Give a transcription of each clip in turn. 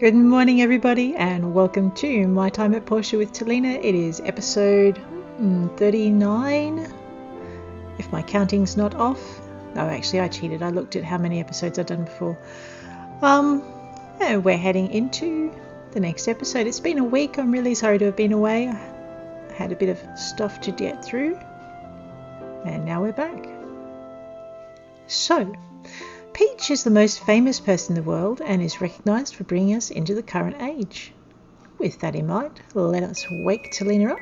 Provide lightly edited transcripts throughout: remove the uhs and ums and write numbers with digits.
Good morning, everybody, and welcome to My Time at Portia with Talina. It is episode 39, if my counting's not off. No, actually, I cheated. I looked at how many episodes I've done before. And we're heading into the next episode. It's been a week. I'm really sorry to have been away. I had a bit of stuff to get through, and now we're back. So, Peach is the most famous person in the world and is recognised for bringing us into the current age. With that in mind, let us wake Talina up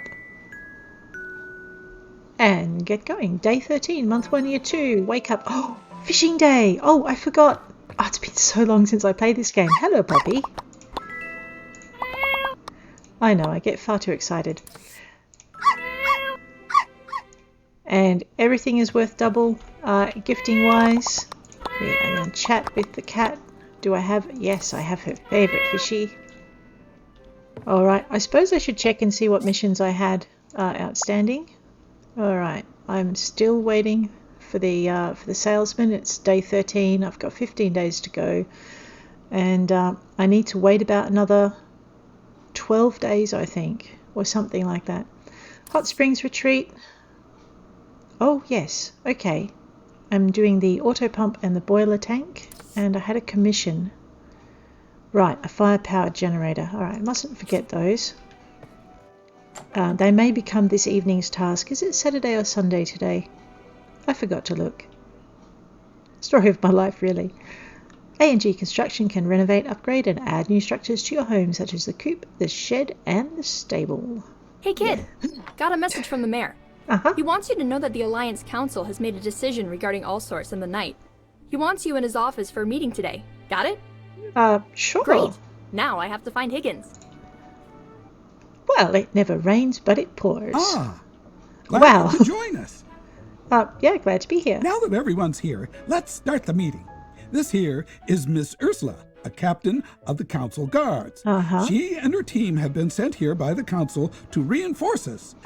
and get going. Day 13, month 1, year 2. Wake up. Oh, fishing day. Oh, I forgot. Oh, it's been so long since I played this game. Hello, puppy. I know, I get far too excited. And everything is worth double, gifting wise. We are going to chat with the cat. Do I have... Yes, I have her favourite fishy. Alright, I suppose I should check and see what missions I had outstanding. Alright, I'm still waiting for the salesman. It's day 13. I've got 15 days to go. And I need to wait about another 12 days, I think. Or something like that. Hot Springs retreat. Oh, yes. Okay. I'm doing the auto pump and the boiler tank, and I had a commission. Right, a fire-powered generator. Alright, mustn't forget those. They may become this evening's task. Is it Saturday or Sunday today? I forgot to look. Story of my life, really. A&G Construction can renovate, upgrade, and add new structures to your home, such as the coop, the shed, and the stable. Hey kid, got a message from the mayor. He wants you to know that the Alliance Council has made a decision regarding Allsource and the Knight. He wants you in his office for a meeting today. Got it? Sure. Great. Now I have to find Higgins. Well, it never rains, but it pours. Glad you could join us. Yeah, glad to be here. Now that everyone's here, let's start the meeting. This here is Miss Ursula, a captain of the Council Guards. She and her team have been sent here by the Council to reinforce us.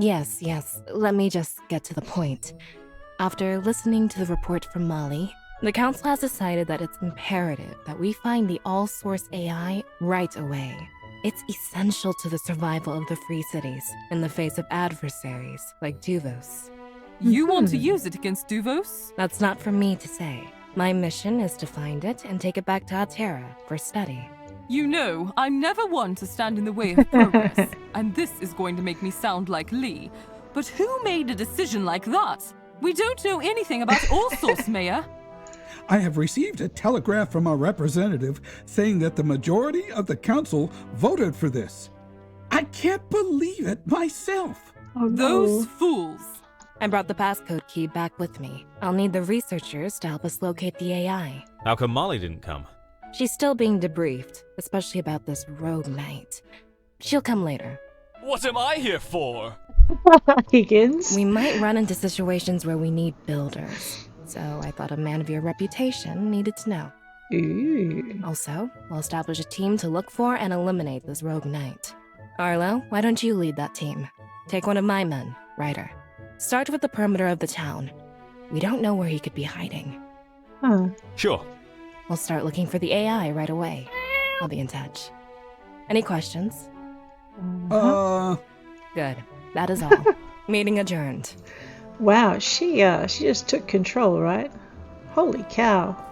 Yes. Let me just get to the point. After listening to the report from Molly, the Council has decided that it's imperative that we find the all-source AI right away. It's essential to the survival of the Free Cities in the face of adversaries like Duvos. You want to use it against Duvos? That's not for me to say. My mission is to find it and take it back to Altera for study. You know, I'm never one to stand in the way of progress, and this is going to make me sound like Lee. But who made a decision like that? We don't know anything about Allsource, Mayor. I have received a telegraph from a representative saying that the majority of the Council voted for this. I can't believe it myself. Oh, no. Those fools. I brought the passcode key back with me. I'll need the researchers to help us locate the AI. How come Molly didn't come? She's still being debriefed, especially about this rogue knight. She'll come later. What am I here for? Higgins. We might run into situations where we need builders, so I thought a man of your reputation needed to know. Ooh. Also, we'll establish a team to look for and eliminate this rogue knight. Arlo, why don't you lead that team? Take one of my men, Ryder. Start with the perimeter of the town. We don't know where he could be hiding. Sure. We'll start looking for the AI right away. I'll be in touch. Any questions? Good. That is all. Meeting adjourned. Wow, she just took control, right? Holy cow.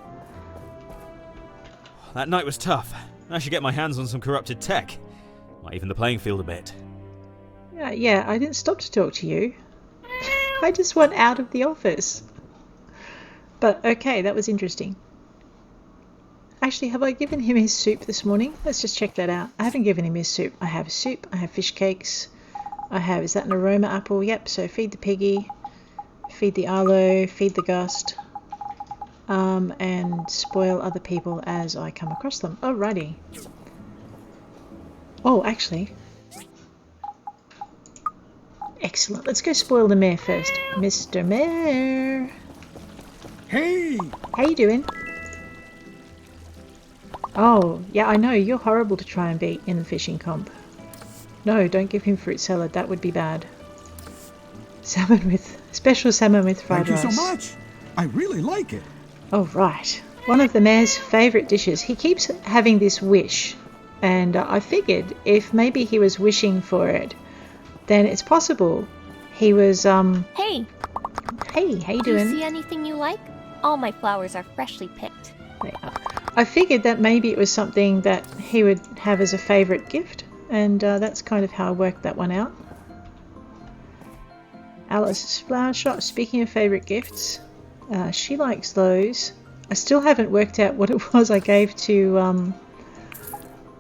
That night was tough. I should get my hands on some corrupted tech. Might even the playing field a bit. Yeah, I didn't stop to talk to you. I just went out of the office. But okay, that was interesting. Actually, have I given him his soup this morning? Let's just check that out. I haven't given him his soup. I have soup, I have fish cakes. Is that an aroma apple? Yep, so feed the piggy, feed the Arlo, feed the Gust, and spoil other people as I come across them. Alrighty. Oh, actually. Excellent. Let's go spoil the mayor first. Mr. Mayor. Hey! How you doing? Oh, yeah, I know. You're horrible to try and beat in the fishing comp. No, don't give him fruit salad. That would be bad. Special salmon with fried rice. Thank you so much. I really like it. Oh, right. one of the mayor's favourite dishes. He keeps having this wish, and I figured if maybe he was wishing for it, then it's possible he was, Hey! Hey, how you Do doing? you see anything you like? All my flowers are freshly picked. They are. I figured that maybe it was something that he would have as a favourite gift, and that's kind of how I worked that one out. Alice's flower shop. Speaking of favourite gifts, she likes those. I still haven't worked out what it was I gave to,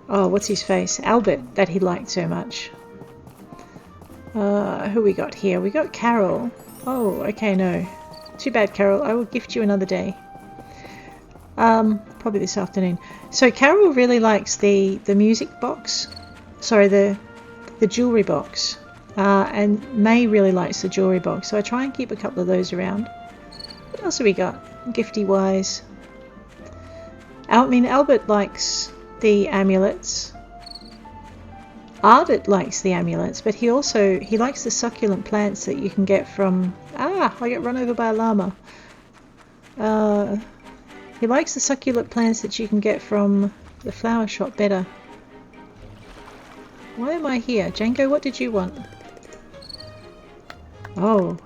oh, what's his face? Albert, that he liked so much. Who we got here? We got Carol. Oh, okay, no. Too bad, Carol. I will gift you another day. Probably this afternoon. So Carol really likes the music box. Sorry, the jewellery box. And May really likes the jewellery box. So I try and keep a couple of those around. What else have we got? Gifty wise. Albert likes the amulets. Ardit likes the amulets, but he likes the succulent plants that you can get from... I got run over by a llama. He likes the succulent plants that you can get from the flower shop better. Why am I here? Django, what did you want? Oh.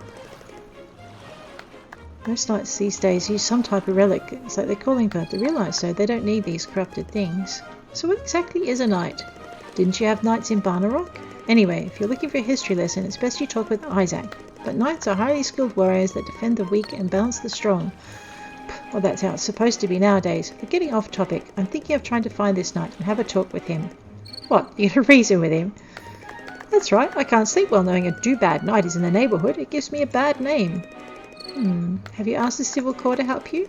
Most knights these days use some type of relic. It's like they're calling for it. They realise though they don't need these corrupted things. So what exactly is a knight? Didn't you have knights in Barnarok? Anyway, if you're looking for a history lesson, it's best you talk with Isaac. But knights are highly skilled warriors that defend the weak and balance the strong. Well, that's how it's supposed to be nowadays. But getting off topic, I'm thinking of trying to find this knight and have a talk with him. What? You get a reason with him? That's right, I can't sleep well knowing a do-bad knight is in the neighbourhood. It gives me a bad name. Have you asked the Civil Corps to help you?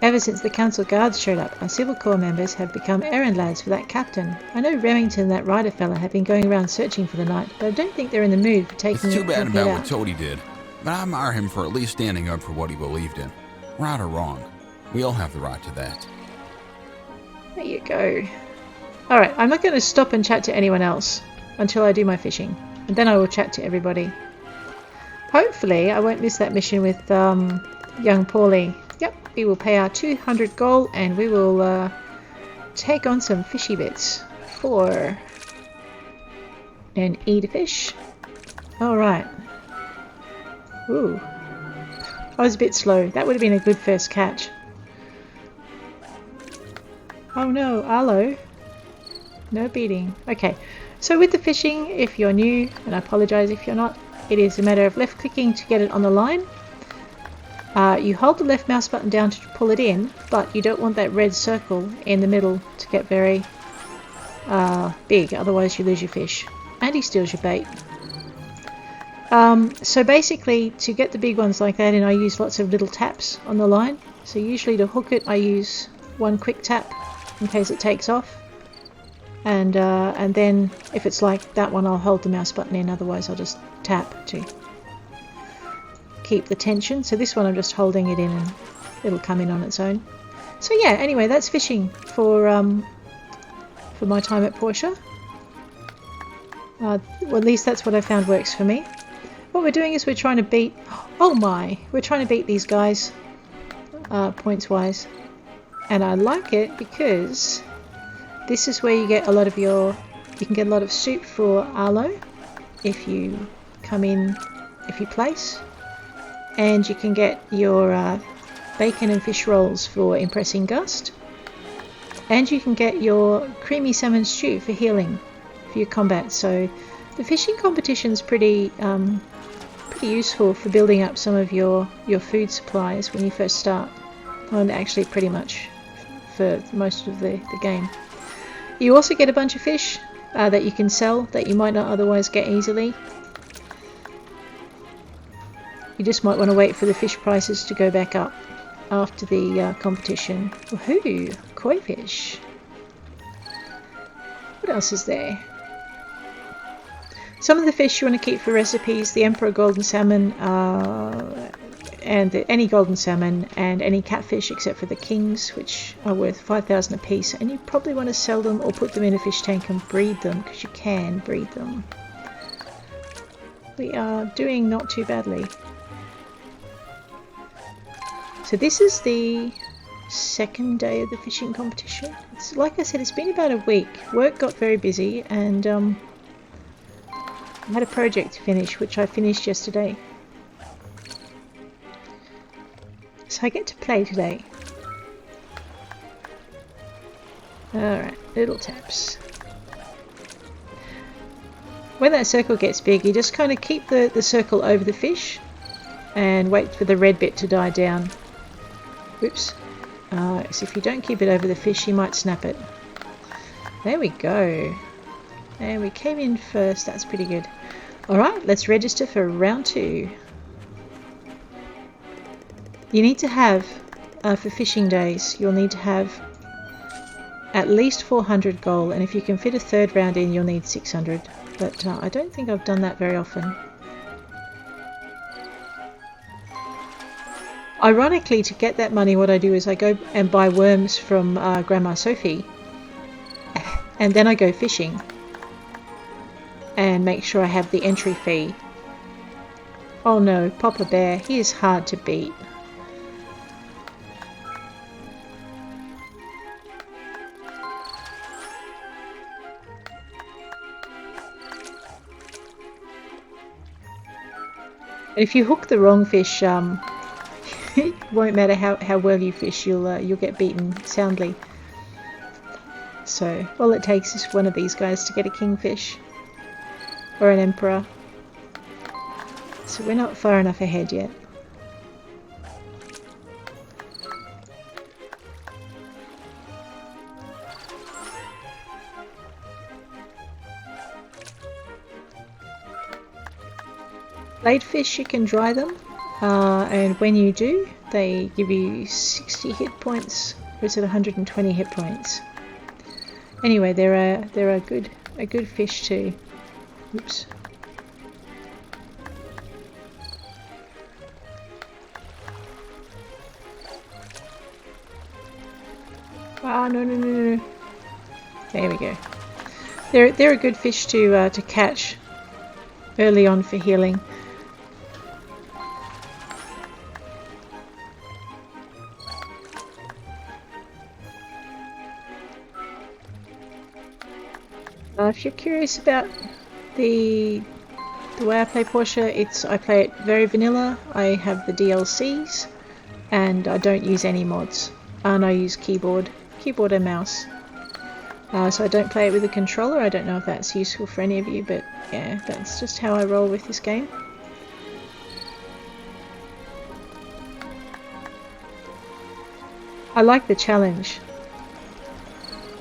Ever since the Council Guards showed up, our Civil Corps members have become errand lads for that captain. I know Remington and that rider fella have been going around searching for the knight, but I don't think they're in the mood for taking It's too it bad about out. what Toady did, but I admire him for at least standing up for what he believed in. Right or wrong, we all have the right to that. There you go. Alright, I'm not going to stop and chat to anyone else until I do my fishing, and then I will chat to everybody. Hopefully I won't miss that mission with young Paulie. Yep, we will pay our 200 gold and we will take on some fishy bits for and eat a fish. Alright. Ooh. I was a bit slow. That would have been a good first catch. Oh no, Arlo. No beating. Okay, so with the fishing, if you're new, and I apologise if you're not, it is a matter of left clicking to get it on the line. You hold the left mouse button down to pull it in, but you don't want that red circle in the middle to get very big, otherwise you lose your fish. And he steals your bait. So basically, to get the big ones like that, and I use lots of little taps on the line. So usually to hook it, I use one quick tap in case it takes off. And then if it's like that one, I'll hold the mouse button in, otherwise I'll just tap to keep the tension. So this one I'm just holding it in and it'll come in on its own. So yeah, anyway, that's fishing for my time at Portia. Well, at least that's what I found works for me. What we're doing is we're trying to beat... Oh my! We're trying to beat these guys points-wise. And I like it because this is where you get a lot of your... You can get a lot of soup for Arlo if you come in, if you place. And you can get your bacon and fish rolls for impressing Gust. And you can get your creamy salmon stew for healing for your combat. So the fishing competition is pretty useful for building up some of your food supplies when you first start. And actually pretty much for most of the game. You also get a bunch of fish that you can sell that you might not otherwise get easily. You just might want to wait for the fish prices to go back up after the competition. Woohoo! Koi fish. What else is there? Some of the fish you want to keep for recipes, the Emperor Golden Salmon, and any Golden Salmon, and any catfish except for the Kings, which are worth 5,000 a piece. And you probably want to sell them or put them in a fish tank and breed them, because you can breed them. We are doing not too badly. So this is the second day of the fishing competition. It's, like I said, it's been about a week. Work got very busy, and I had a project to finish, which I finished yesterday. So I get to play today. Alright, little taps. When that circle gets big, you just kind of keep the circle over the fish and wait for the red bit to die down. Whoops. So if you don't keep it over the fish, you might snap it. There we go. And we came in first. That's pretty good. Alright, let's register for round 2. You need to have, for fishing days, you'll need to have at least 400 gold, and if you can fit a third round in, you'll need 600. But I don't think I've done that very often. Ironically, to get that money, what I do is I go and buy worms from Grandma Sophie, and then I go fishing and make sure I have the entry fee. Oh no, Papa Bear, he is hard to beat. If you hook the wrong fish, it won't matter how well you fish, you'll get beaten soundly. So all it takes is one of these guys to get a kingfish or an emperor. So we're not far enough ahead yet. Blade fish, you can dry them, and when you do, they give you 60 hit points, or is it 120 hit points? Anyway, they're a good fish too. Oops. Ah, no. There we go. They're a good fish to catch early on for healing. If you're curious about the way I play Portia, I play it very vanilla. I have the DLCs, and I don't use any mods. And I use keyboard and mouse. So I don't play it with a controller. I don't know if that's useful for any of you, but yeah, that's just how I roll with this game. I like the challenge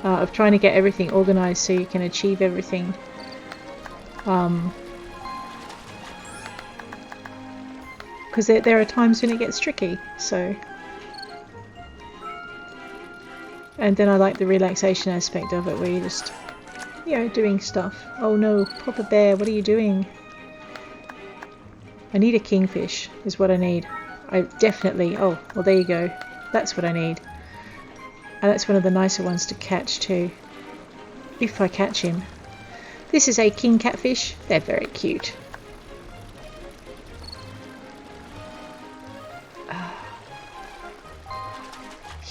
of trying to get everything organised so you can achieve everything. Because there are times when it gets tricky, so... And then I like the relaxation aspect of it, where you're just, doing stuff. Oh no, Papa Bear, what are you doing? I need a kingfish, is what I need. I definitely... Oh, well there you go. That's what I need. And that's one of the nicer ones to catch too. If I catch him. This is a king catfish. They're very cute.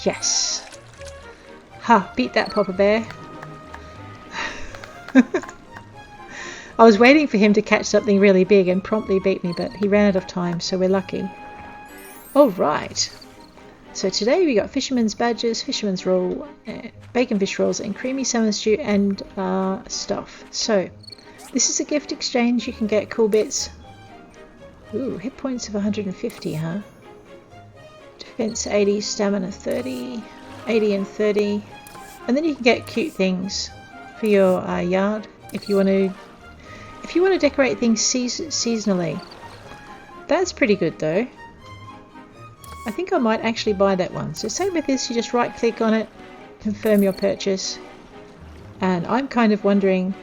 Yes. Ha! Beat that, Papa Bear. I was waiting for him to catch something really big and promptly beat me, but he ran out of time, so we're lucky. Alright. So today we got fisherman's badges, fisherman's roll, bacon fish rolls, and creamy salmon stew and stuff. So this is a gift exchange. You can get cool bits. Ooh, hit points of 150, huh? Defense 80, stamina 30, 80 and 30, and then you can get cute things for your yard if you want to decorate things seasonally. That's pretty good though. I think I might actually buy that one. So same with this, you just right click on it, confirm your purchase. And I'm kind of wondering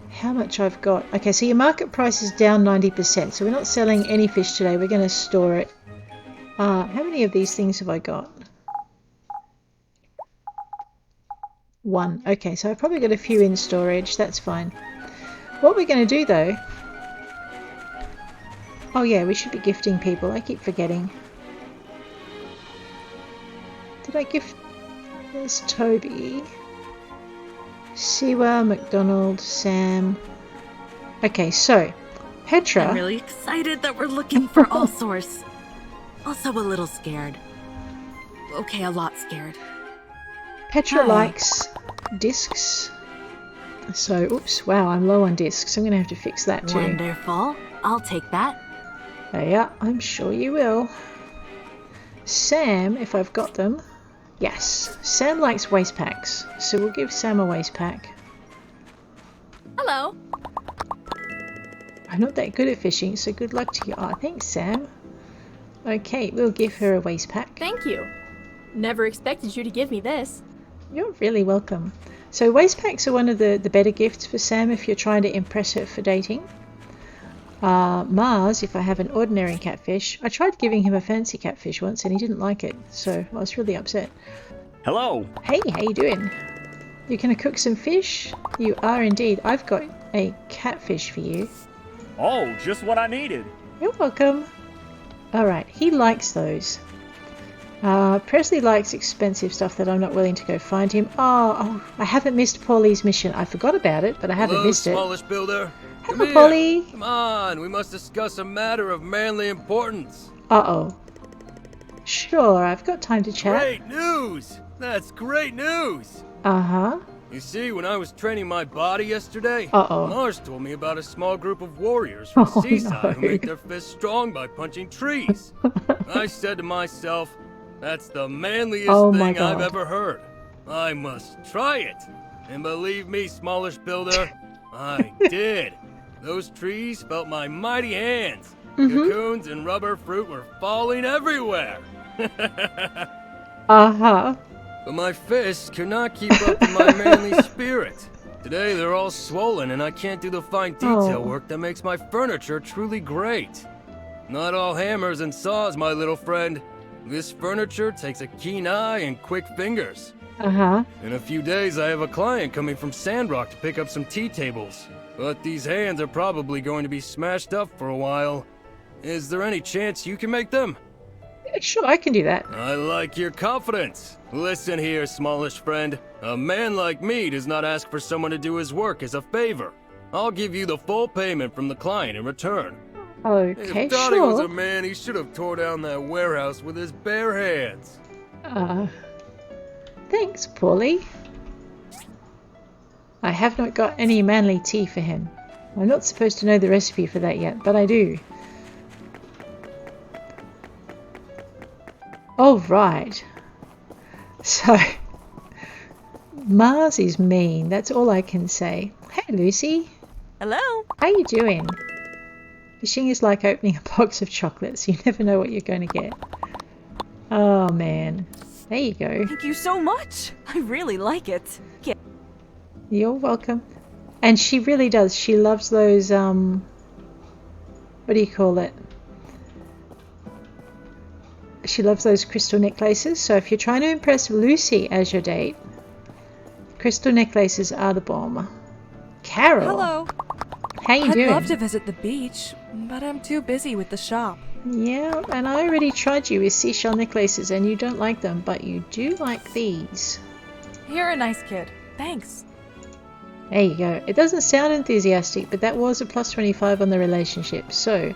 how much I've got. Okay, so your market price is down 90%, so we're not selling any fish today, we're going to store it. How many of these things have I got? 1. Okay, so I've probably got a few in storage, that's fine. What we're going to do though... Oh yeah, we should be gifting people, I keep forgetting. Did I give... There's Toby. Siwa, McDonald, Sam. Okay, so Petra. I'm really excited that we're looking for all source. Also a little scared. Okay, a lot scared. Petra likes discs. So, oops, wow, I'm low on discs. I'm going to have to fix that too. Wonderful. I'll take that. Yeah, I'm sure you will. Sam, if I've got them. Yes, Sam likes waste packs. So we'll give Sam a waste pack. Hello. I'm not that good at fishing, so good luck to you. Oh, thanks, Sam. Okay, we'll give her a waste pack. Thank you. Never expected you to give me this. You're really welcome. So waste packs are one of the better gifts for Sam if you're trying to impress her for dating. Mars, if I have an ordinary catfish. I tried giving him a fancy catfish once and he didn't like it, so I was really upset. Hello. Hey, how you doing? You gonna cook some fish? You are indeed. I've got a catfish for you. Oh, just what I needed. You're welcome. Alright, he likes those. Presley likes expensive stuff that I'm not willing to go find him. Oh, I haven't missed Paulie's mission. I forgot about it, but I haven't missed it. Smallish builder. Hello, Paulie. Come on, we must discuss a matter of manly importance. Uh-oh. Sure, I've got time to chat. Great news! That's great news! Uh-huh. You see, when I was training my body yesterday, Uh-oh. Mars told me about a small group of warriors from the seaside no. who make their fists strong by punching trees. I said to myself, that's the manliest thing I've ever heard. I must try it. And believe me, Smallish builder, I did. Those trees felt my mighty hands. Cocoons and rubber fruit were falling everywhere. Uh-huh. But my fists could not keep up with my manly spirit. Today they're all swollen and I can't do the fine detail work that makes my furniture truly great. Not all hammers and saws, my little friend. This furniture takes a keen eye and quick fingers. Uh-huh. In a few days I have a client coming from Sandrock to pick up some tea tables. But these hands are probably going to be smashed up for a while. Is there any chance you can make them? Yeah, sure, I can do that. I like your confidence. Listen here, smallish friend. A man like me does not ask for someone to do his work as a favor. I'll give you the full payment from the client in return. Okay, if Donnie was a sure. man, he should have tore down that warehouse with his bare hands. Thanks, Paulie. I have not got any manly tea for him. I'm not supposed to know the recipe for that yet, but I do. Oh, right. So, Mars is mean. That's all I can say. Hey, Lucy. Hello. How you doing? Fishing is like opening a box of chocolates. You never know what you're going to get. Oh, man. There you go. Thank you so much. I really like it. Yeah. You're welcome. And she really does. She loves those, what do you call it? She loves those crystal necklaces. So if you're trying to impress Lucy as your date, crystal necklaces are the bomb. Carol. Hello. How you doing? I'd love to visit the beach, but I'm too busy with the shop. Yeah, and I already tried you with seashell necklaces and you don't like them, but you do like these. You're a nice kid. Thanks. There you go. It doesn't sound enthusiastic, but that was a plus 25 on the relationship, so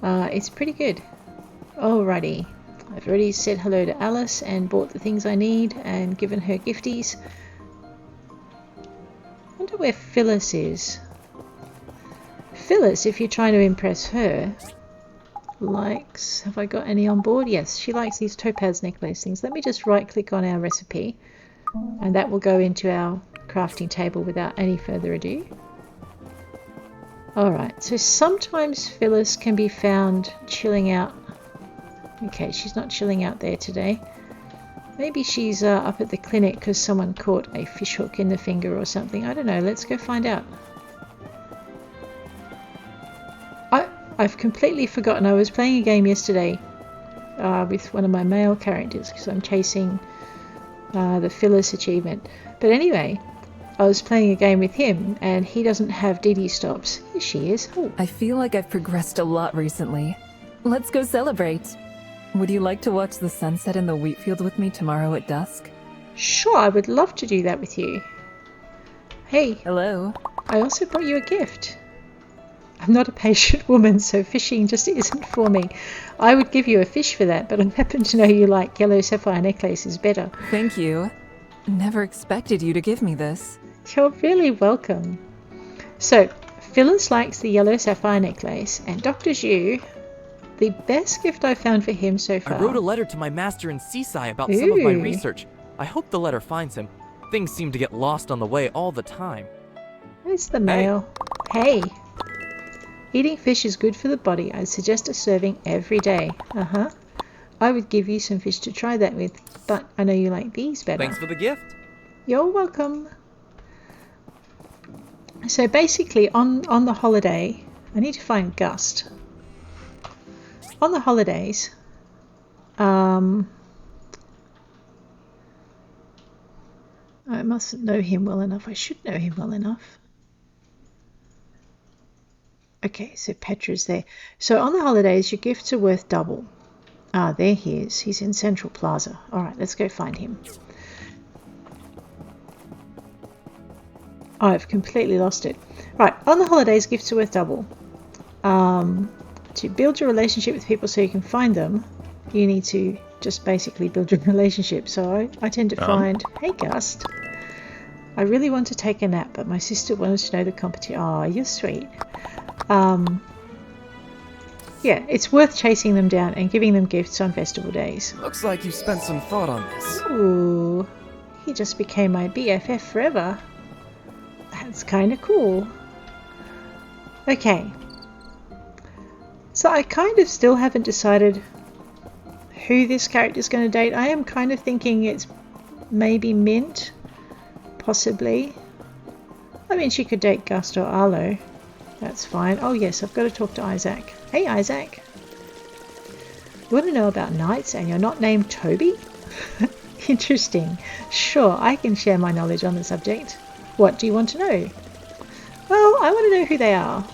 it's pretty good. Alrighty. I've already said hello to Alice and bought the things I need and given her gifties. I wonder where Phyllis is. Phyllis, if you're trying to impress her, likes... Have I got any on board? Yes, she likes these topaz necklace things. Let me just right click on our recipe and that will go into our crafting table without any further ado. Alright, so sometimes Phyllis can be found chilling out. Okay, she's not chilling out there today. Maybe she's up at the clinic because someone caught a fish hook in the finger or something. I don't know, let's go find out. I've completely forgotten. I was playing a game yesterday with one of my male characters because I'm chasing the Phyllis achievement. But anyway, I was playing a game with him and he doesn't have DD stops. Here she is. Oh. I feel like I've progressed a lot recently. Let's go celebrate. Would you like to watch the sunset in the wheat field with me tomorrow at dusk? Sure, I would love to do that with you. Hey. Hello. I also brought you a gift. I'm not a patient woman, so fishing just isn't for me. I would give you a fish for that, but I happen to know you like yellow sapphire necklaces better. Thank you. Never expected you to give me this. You're really welcome. So, Phyllis likes the yellow sapphire necklace, and Dr. Zhu, the best gift I've found for him so far. I wrote a letter to my master in Seaside about some of my research. I hope the letter finds him. Things seem to get lost on the way all the time. Where's the mail? Hey. Eating fish is good for the body. I'd suggest a serving every day. I would give you some fish to try that with, but I know you like these better. Thanks for the gift. You're welcome. So basically, on the holiday, I need to find Gust. On the holidays, I mustn't know him well enough. I should know him well enough. Okay, so Petra's there. So on the holidays, your gifts are worth double. Ah, there he is. He's in Central Plaza. All right, let's go find him. Oh, I've completely lost it. Right, on the holidays, gifts are worth double. To build your relationship with people so you can find them, you need to just basically build your relationship. So I tend to find, hey Gust, I really want to take a nap, but my sister wanted to know the competition. Oh, you're sweet. Yeah, it's worth chasing them down and giving them gifts on festival days. Looks like you spent some thought on this. Ooh, he just became my BFF forever. That's kind of cool. Okay. So I kind of still haven't decided who this character's going to date. I am kind of thinking it's maybe Mint. Possibly. I mean, she could date Gust or Arlo. That's fine. Oh yes, I've got to talk to Isaac. Hey Isaac. You want to know about knights and you're not named Toby? Interesting. Sure, I can share my knowledge on the subject. What do you want to know? Well, I want to know who they are.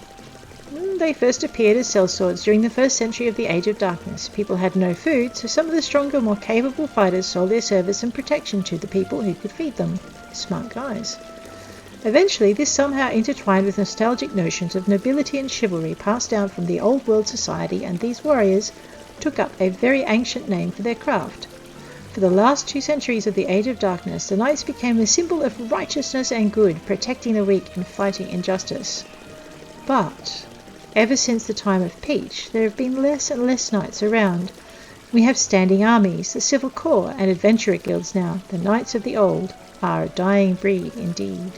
They first appeared as sellswords during the 1st century of the Age of Darkness. People had no food, so some of the stronger, more capable fighters sold their service and protection to the people who could feed them. Smart guys. Eventually, this somehow intertwined with nostalgic notions of nobility and chivalry passed down from the old world society, and these warriors took up a very ancient name for their craft. For the last 2 centuries of the Age of Darkness, the knights became a symbol of righteousness and good, protecting the weak and fighting injustice. But ever since the time of Peach, there have been less and less knights around. We have standing armies, the civil corps, and adventurer guilds now. The knights of the old are a dying breed indeed.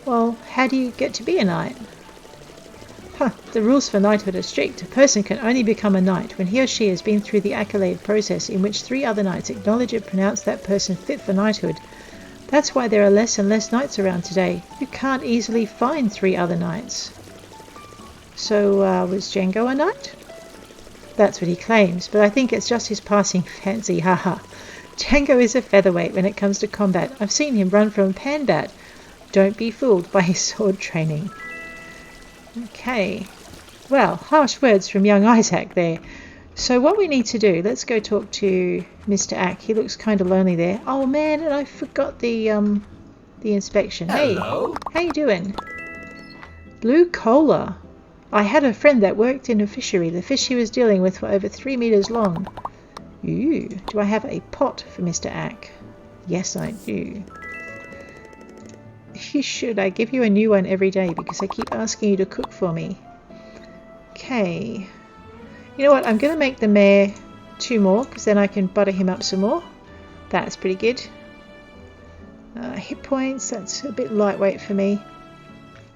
Well, how do you get to be a knight? The rules for knighthood are strict. A person can only become a knight when he or she has been through the accolade process in which 3 other knights acknowledge and pronounce that person fit for knighthood. That's why there are less and less knights around today. You can't easily find 3 other knights. So, was Django a knight? That's what he claims, but I think it's just his passing fancy, haha. Django is a featherweight when it comes to combat. I've seen him run from Panbat. Don't be fooled by his sword training. Okay. Well, harsh words from young Isaac there. So what we need to do, let's go talk to Mr. Ack. He looks kind of lonely there. Oh man, and I forgot the inspection. Hello. Hey, how you doing? Blue cola. I had a friend that worked in a fishery. The fish he was dealing with were over 3 meters long. Ooh, do I have a pot for Mr. Ack? Yes, I do. You should. I give you a new one every day because I keep asking you to cook for me. Okay. You know what? I'm going to make the mare 2 more because then I can butter him up some more. That's pretty good. Hit points. That's a bit lightweight for me.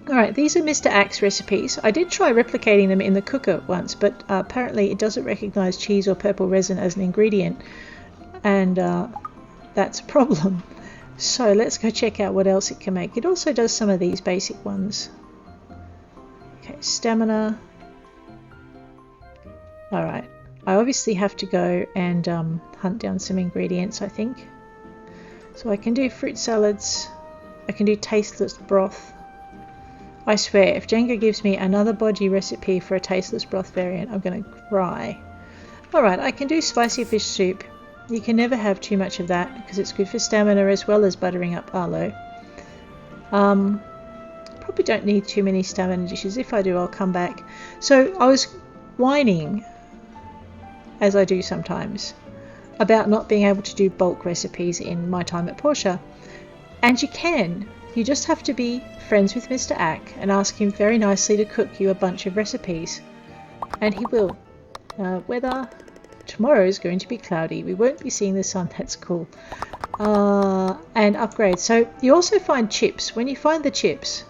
Alright, these are Mr. Ack's recipes. I did try replicating them in the cooker once, but apparently it doesn't recognize cheese or purple resin as an ingredient. And that's a problem. So let's go check out what else it can make. It also does some of these basic ones. Okay, stamina. Alright, I obviously have to go and hunt down some ingredients, I think. So I can do fruit salads. I can do tasteless broth. I swear, if Jenga gives me another bodgy recipe for a tasteless broth variant, I'm going to cry. Alright, I can do spicy fish soup. You can never have too much of that because it's good for stamina as well as buttering up Arlo. Probably don't need too many stamina dishes. If I do, I'll come back. So I was whining, as I do sometimes, about not being able to do bulk recipes in my time at Portia. And you can. You just have to be friends with Mr. Ack and ask him very nicely to cook you a bunch of recipes. And he will. Weather tomorrow is going to be cloudy. We won't be seeing the sun. That's cool. And upgrade. So you also find chips. When you find the chips,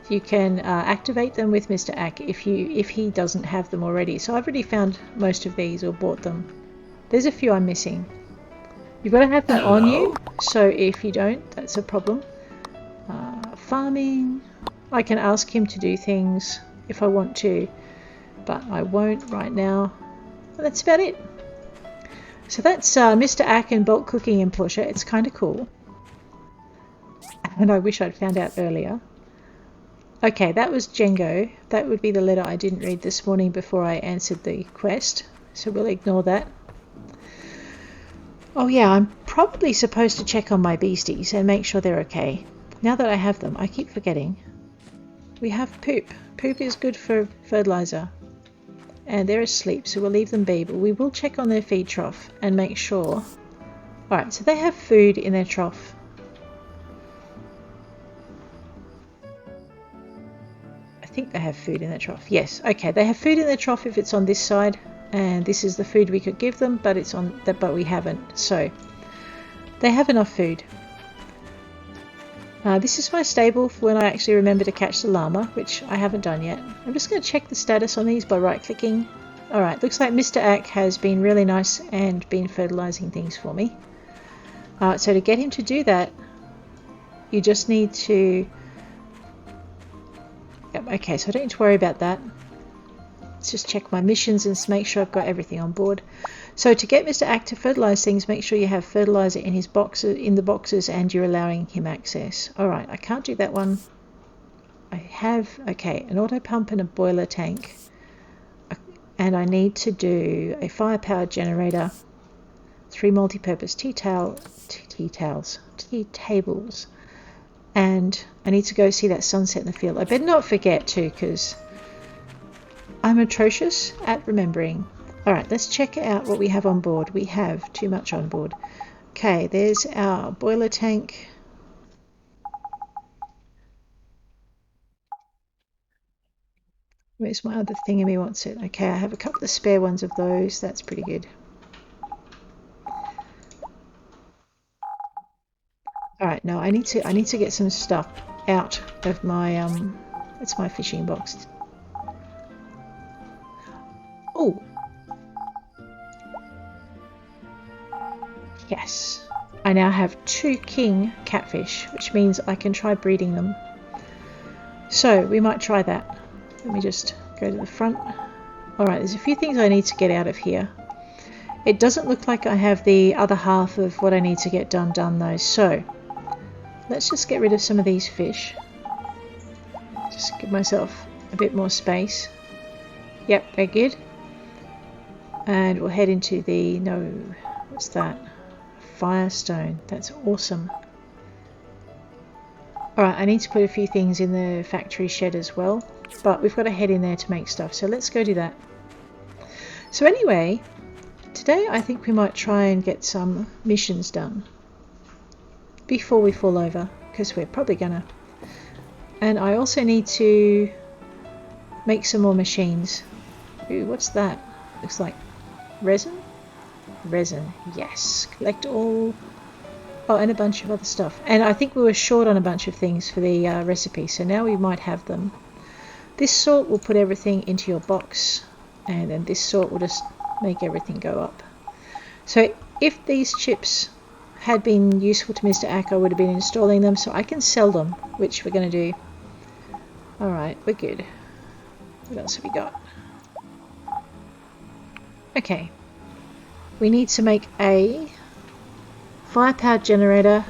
you can activate them with Mr. Ack if he doesn't have them already. So I've already found most of these or bought them. There's a few I'm missing. You've got to have them on you. So if you don't, that's a problem. Farming. I can ask him to do things if I want to, but I won't right now. But that's about it. So that's Mr. Ack and bulk cooking in Portia. It's kind of cool. And I wish I'd found out earlier. Okay, that was Django. That would be the letter I didn't read this morning before I answered the quest. So we'll ignore that. Oh yeah, I'm probably supposed to check on my beasties and make sure they're okay. Now that I have them, I keep forgetting. We have poop. Poop is good for fertilizer. And they're asleep, so we'll leave them be, but we will check on their feed trough and make sure. Alright, so they have food in their trough. I think they have food in their trough. Yes, okay, they have food in their trough if it's on this side, and this is the food we could give them, but it's on that, but we haven't. So they have enough food. This is my stable for when I actually remember to catch the llama, which I haven't done yet. I'm just going to check the status on these by right-clicking. Alright, looks like Mr. Ack has been really nice and been fertilizing things for me. So to get him to do that, you just need to... Yep, okay, so I don't need to worry about that. Let's just check my missions and make sure I've got everything on board. So to get Mr. Ack to fertilize things, make sure you have fertilizer in his boxes, in the boxes, and you're allowing him access. Alright, I can't do that one. I have, okay, an auto pump and a boiler tank. And I need to do a fire-powered generator, 3 multi-purpose tea tables. And I need to go see that sunset in the field. I better not forget to, because I'm atrocious at remembering. Alright, let's check out what we have on board. We have too much on board. Okay, there's our boiler tank. Where's my other thingy wants it? Okay, I have a couple of spare ones of those. That's pretty good. Alright, no, I need to get some stuff out of my it's my fishing box. Oh. Yes. I now have 2 king catfish, which means I can try breeding them. So we might try that. Let me just go to the front. Alright, there's a few things I need to get out of here. It doesn't look like I have the other half of what I need to get done though. So let's just get rid of some of these fish. Just give myself a bit more space. Yep, they're good. And we'll head into the, no, what's that? Firestone. That's awesome. Alright, I need to put a few things in the factory shed as well, but we've got to head in there to make stuff, so let's go do that. So anyway, today I think we might try and get some missions done before we fall over, because we're probably gonna. And I also need to make some more machines. Ooh, what's that? Looks like resin? Resin, yes. Collect all. Oh, and a bunch of other stuff. And I think we were short on a bunch of things for the recipe, so now we might have them. This sort will put everything into your box, and then this sort will just make everything go up. So if these chips had been useful to Mr. Ack, I would have been installing them, so I can sell them, which we're going to do. Alright, we're good. What else have we got? Okay. We need to make a fire-powered generator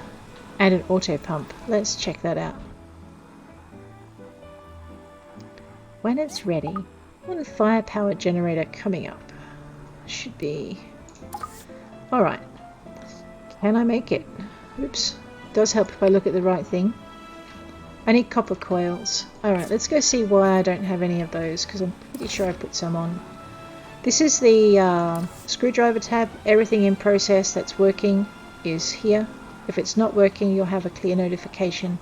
and an auto pump. Let's check that out. When it's ready, what a fire-powered generator coming up. should be... Alright. Can I make it? Oops. Does help if I look at the right thing. I need copper coils. Alright, let's go see why I don't have any of those, because I'm pretty sure I put some on. This is the screwdriver tab. Everything in process that's working is here. If it's not working, you'll have a clear notification.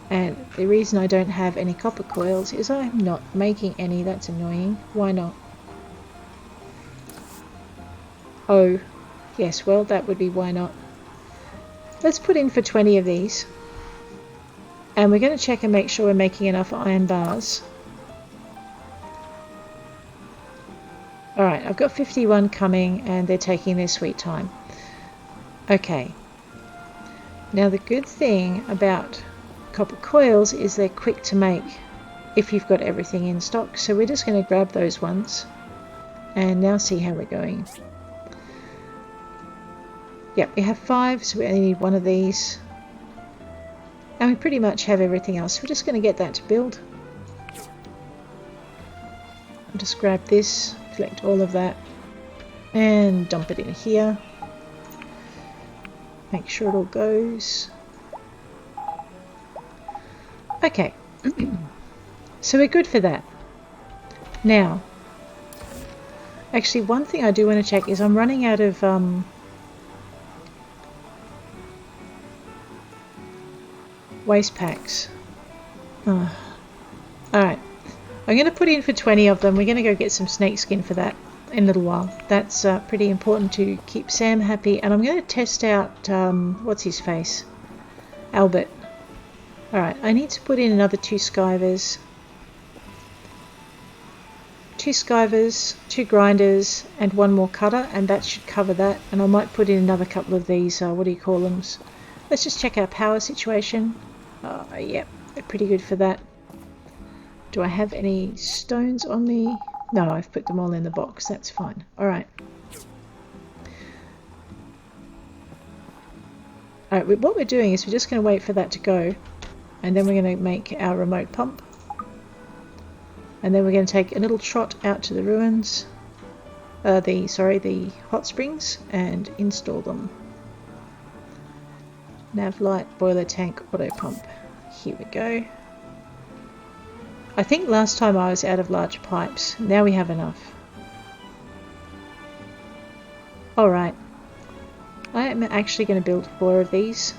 And the reason I don't have any copper coils is I'm not making any. That's annoying. Why not? Oh, yes, well, that would be why not. Let's put in for 20 of these. And we're going to check and make sure we're making enough iron bars. Alright, I've got 51 coming and they're taking their sweet time. Okay. Now the good thing about copper coils is they're quick to make if you've got everything in stock. So we're just going to grab those ones and now see how we're going. Yep, we have 5, so we only need 1 of these. And we pretty much have everything else. We're just going to get that to build. I'll just grab this, collect all of that, and dump it in here. Make sure it all goes. Okay, so we're good for that. Now, actually one thing I do want to check is I'm running out of waste packs. Oh. Alright, I'm going to put in for 20 of them. We're going to go get some snake skin for that in a little while. That's pretty important to keep Sam happy. And I'm going to test out, what's his face? Albert. Alright, I need to put in another 2 skivers. 2 skivers, 2 grinders, and 1 more cutter, and that should cover that. And I might put in another couple of these, what do you call them? Let's just check our power situation. Yep, we're pretty good for that. Do I have any stones on me? No, I've put them all in the box. That's fine. Alright. Alright, what we're doing is we're just going to wait for that to go. And then we're going to make our remote pump. And then we're going to take a little trot out to the ruins. The hot springs, and install them. Nav light, boiler tank, auto pump. Here we go. I think last time I was out of large pipes. Now we have enough. Alright. I am actually going to build 4 of these.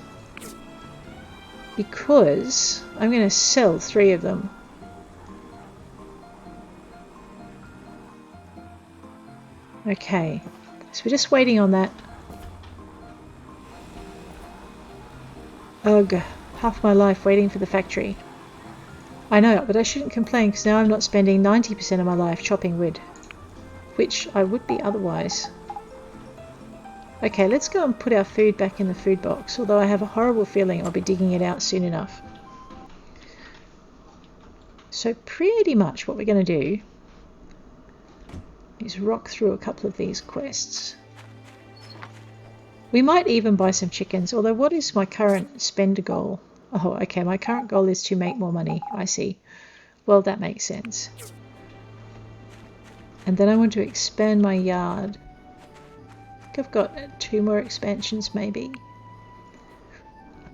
Because I'm going to sell 3 of them. Okay. So we're just waiting on that. Ugh. Half my life waiting for the factory. I know, but I shouldn't complain because now I'm not spending 90% of my life chopping wood. Which I would be otherwise. Okay, let's go and put our food back in the food box, although I have a horrible feeling I'll be digging it out soon enough. So pretty much what we're going to do is rock through a couple of these quests. We might even buy some chickens, although what is my current spend goal? Oh, okay, my current goal is to make more money. I see. Well, that makes sense. And then I want to expand my yard. I think I've got 2 more expansions, maybe.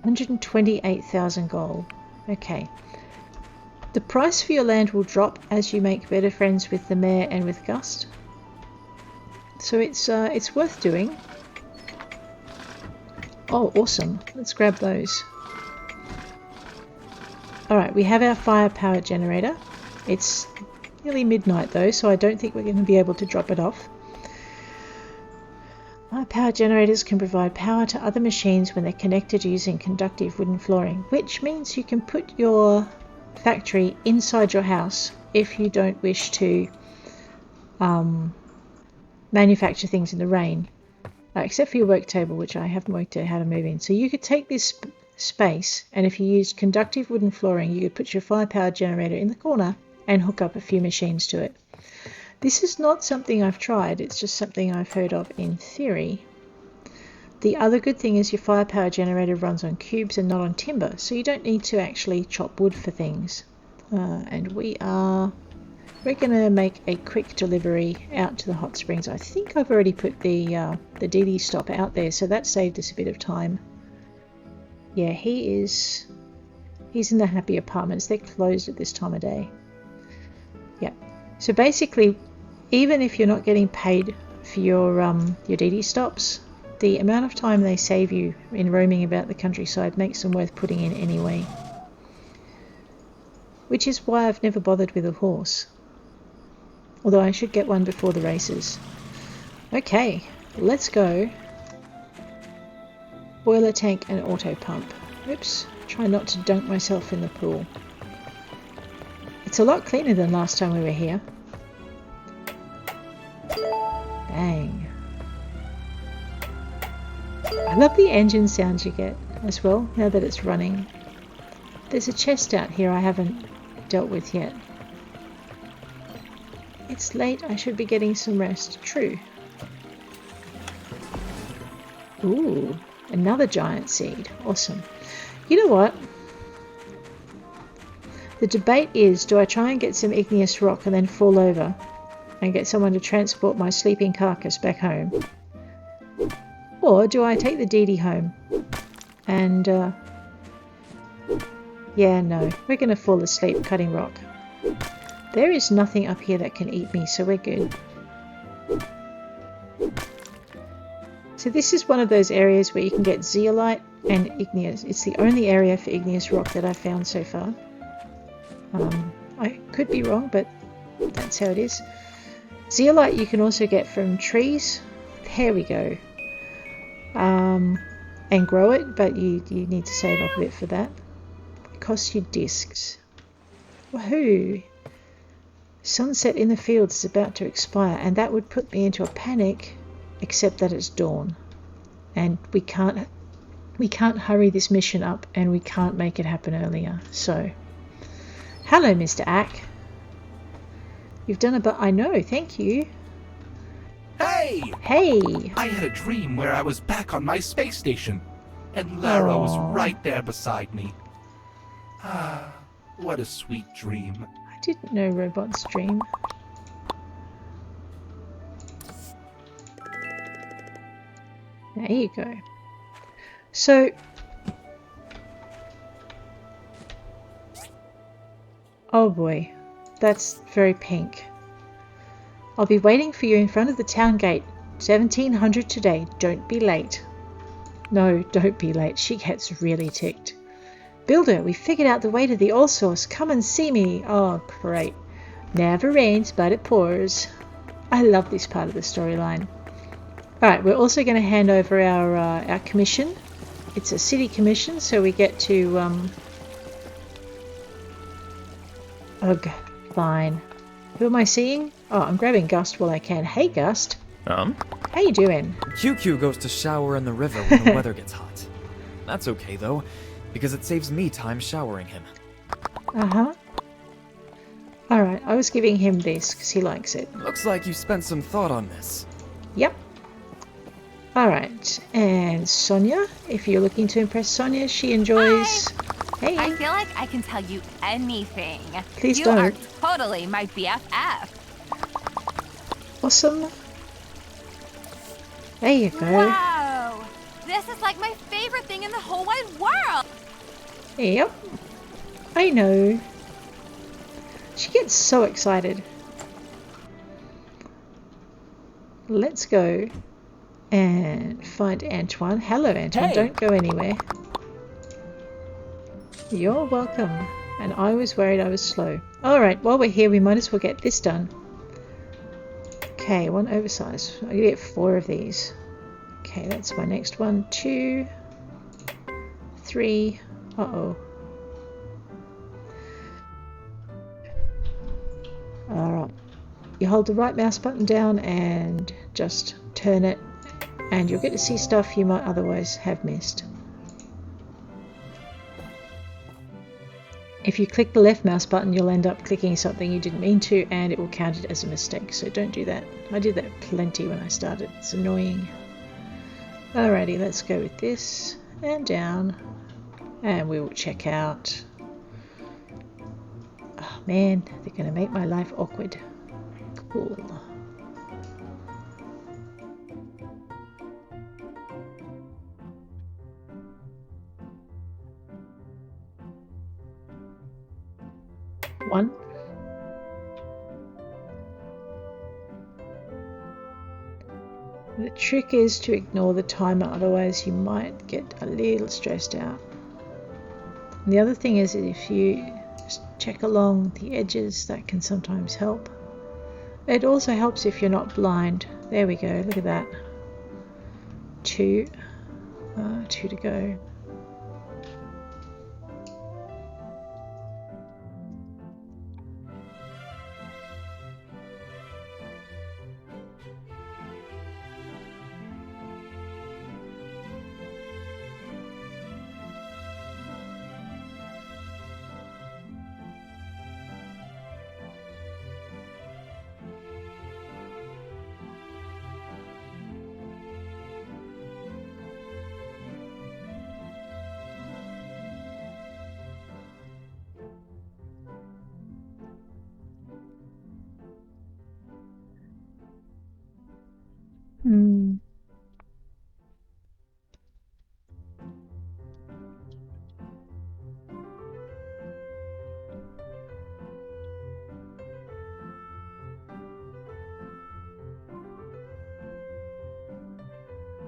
128,000 gold. Okay. The price for your land will drop as you make better friends with the mayor and with Gust. So it's worth doing. Oh, awesome. Let's grab those. Alright, we have our firepower generator. It's nearly midnight though, so I don't think we're going to be able to drop it off. Power generators can provide power to other machines when they're connected using conductive wooden flooring, which means you can put your factory inside your house if you don't wish to manufacture things in the rain, except for your work table, which I haven't worked out how to move in. So you could take this space, and if you used conductive wooden flooring, you could put your firepower generator in the corner and hook up a few machines to it. This is not something I've tried, it's just something I've heard of in theory. The other good thing is your firepower generator runs on cubes and not on timber, so you don't need to actually chop wood for things. And we are we're going to make a quick delivery out to the hot springs. I think I've already put the DD stop out there, so that saved us a bit of time. Yeah, he's in the happy apartments. They're closed at this time of day. Yeah. So basically, even if you're not getting paid for your DD stops, the amount of time they save you in roaming about the countryside makes them worth putting in anyway. Which is why I've never bothered with a horse. Although I should get one before the races. Okay, let's go. Boiler tank and auto pump. Oops, try not to dunk myself in the pool. It's a lot cleaner than last time we were here. Bang. I love the engine sounds you get as well, now that it's running. There's a chest out here I haven't dealt with yet. It's late, I should be getting some rest. True. Ooh, another giant seed. Awesome. You know what? The debate is, do I try and get some igneous rock and then fall over and get someone to transport my sleeping carcass back home? Or do I take the DD home and yeah, no, we're going to fall asleep cutting rock. There is nothing up here that can eat me, so we're good. So this is one of those areas where you can get zeolite and igneous. It's the only area for igneous rock that I've found so far. I could be wrong, but that's how it is. Zeolite you can also get from trees. There we go. And grow it, but you need to save up a bit for that. It costs you discs. Woohoo! Sunset in the fields is about to expire, and that would put me into a panic, except that it's dawn. And we can't hurry this mission up, and we can't make it happen earlier. So, hello, Mr. Ack. You've done I know, thank you. Hey! Hey! I had a dream where I was back on my space station, and Lara was right there beside me. Ah, what a sweet dream. I didn't know robots dream. There you go. So, oh boy, that's very pink. I'll be waiting for you in front of the town gate. 1700 today. Don't be late. No, don't be late. She gets really ticked. Builder, we figured out the way to the all source. Come and see me. Oh, great. Never rains, but it pours. I love this part of the storyline. Alright, we're also going to hand over our commission. It's a city commission, so we get to... Ugh, fine. Who am I seeing? Oh, I'm grabbing Gust while I can. Hey, Gust. How you doing? QQ goes to shower in the river when the weather gets hot. That's okay, though, because it saves me time showering him. Uh-huh. Alright, I was giving him this because he likes it. Looks like you spent some thought on this. Yep. Alright, and Sonia, if you're looking to impress Sonia, she enjoys... Hi. Hey. I feel like I can tell you anything. Please don't. You are totally my BFF. Awesome. There you go. Wow! This is like my favorite thing in the whole wide world! Yep. I know. She gets so excited. Let's go and find Antoine. Hello, Antoine. Hey. Don't go anywhere. You're welcome. And I was worried I was slow. Alright, while we're here, we might as well get this done. Okay, one oversized. I'm going to get 4 of these. Okay, that's my next one. 2, 3. Uh-oh. Alright. You hold the right mouse button down and just turn it, and you'll get to see stuff you might otherwise have missed. If you click the left mouse button, you'll end up clicking something you didn't mean to, and it will count it as a mistake, so don't do that. I did that plenty when I started. It's annoying. Alrighty, let's go with this, and down, and we will check out... Oh, man, they're going to make my life awkward. Cool. One. The trick is to ignore the timer, otherwise you might get a little stressed out. And the other thing is that if you just check along the edges, that can sometimes help. It also helps if you're not blind. There we go, look at that. 2 to go.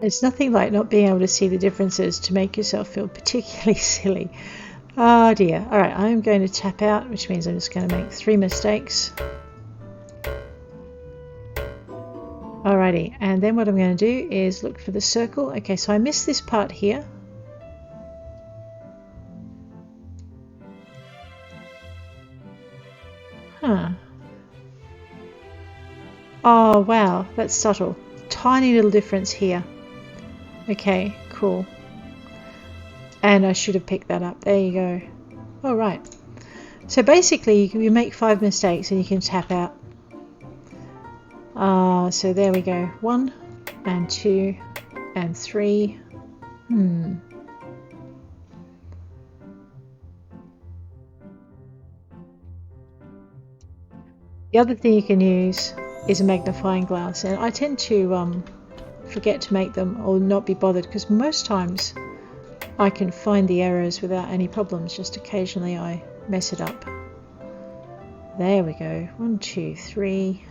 It's nothing like not being able to see the differences to make yourself feel particularly silly. Oh dear. Alright, I'm going to tap out, which means I'm just going to make 3 mistakes. Alrighty, and then what I'm going to do is look for the circle. Okay, so I missed this part here. Huh. Oh wow, that's subtle. Tiny little difference here. Okay, cool. And I should have picked that up. There you go. All right. So basically, you make 5 mistakes and you can tap out. So there we go. 1 and 2 and 3. The other thing you can use is a magnifying glass, and I tend to forget to make them or not be bothered because most times I can find the errors without any problems, just occasionally I mess it up. There we go. 1, 2, 3.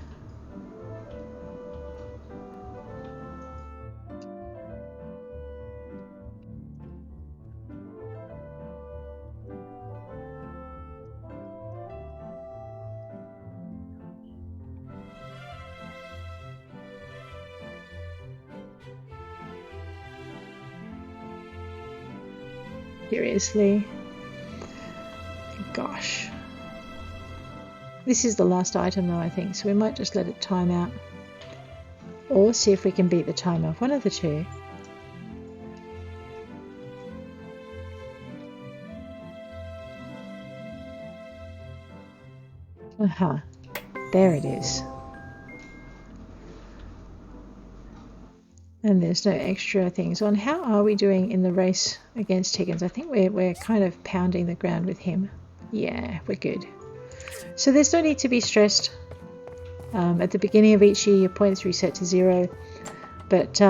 Seriously. Gosh. This is the last item though, I think, so we might just let it time out. Or see if we can beat the timer. One of the two. Aha. There it is. And there's no extra things on. How are we doing in the race against Higgins? I think we're kind of pounding the ground with him. Yeah, we're good. So there's no need to be stressed. At the beginning of each year, your points reset to 0. But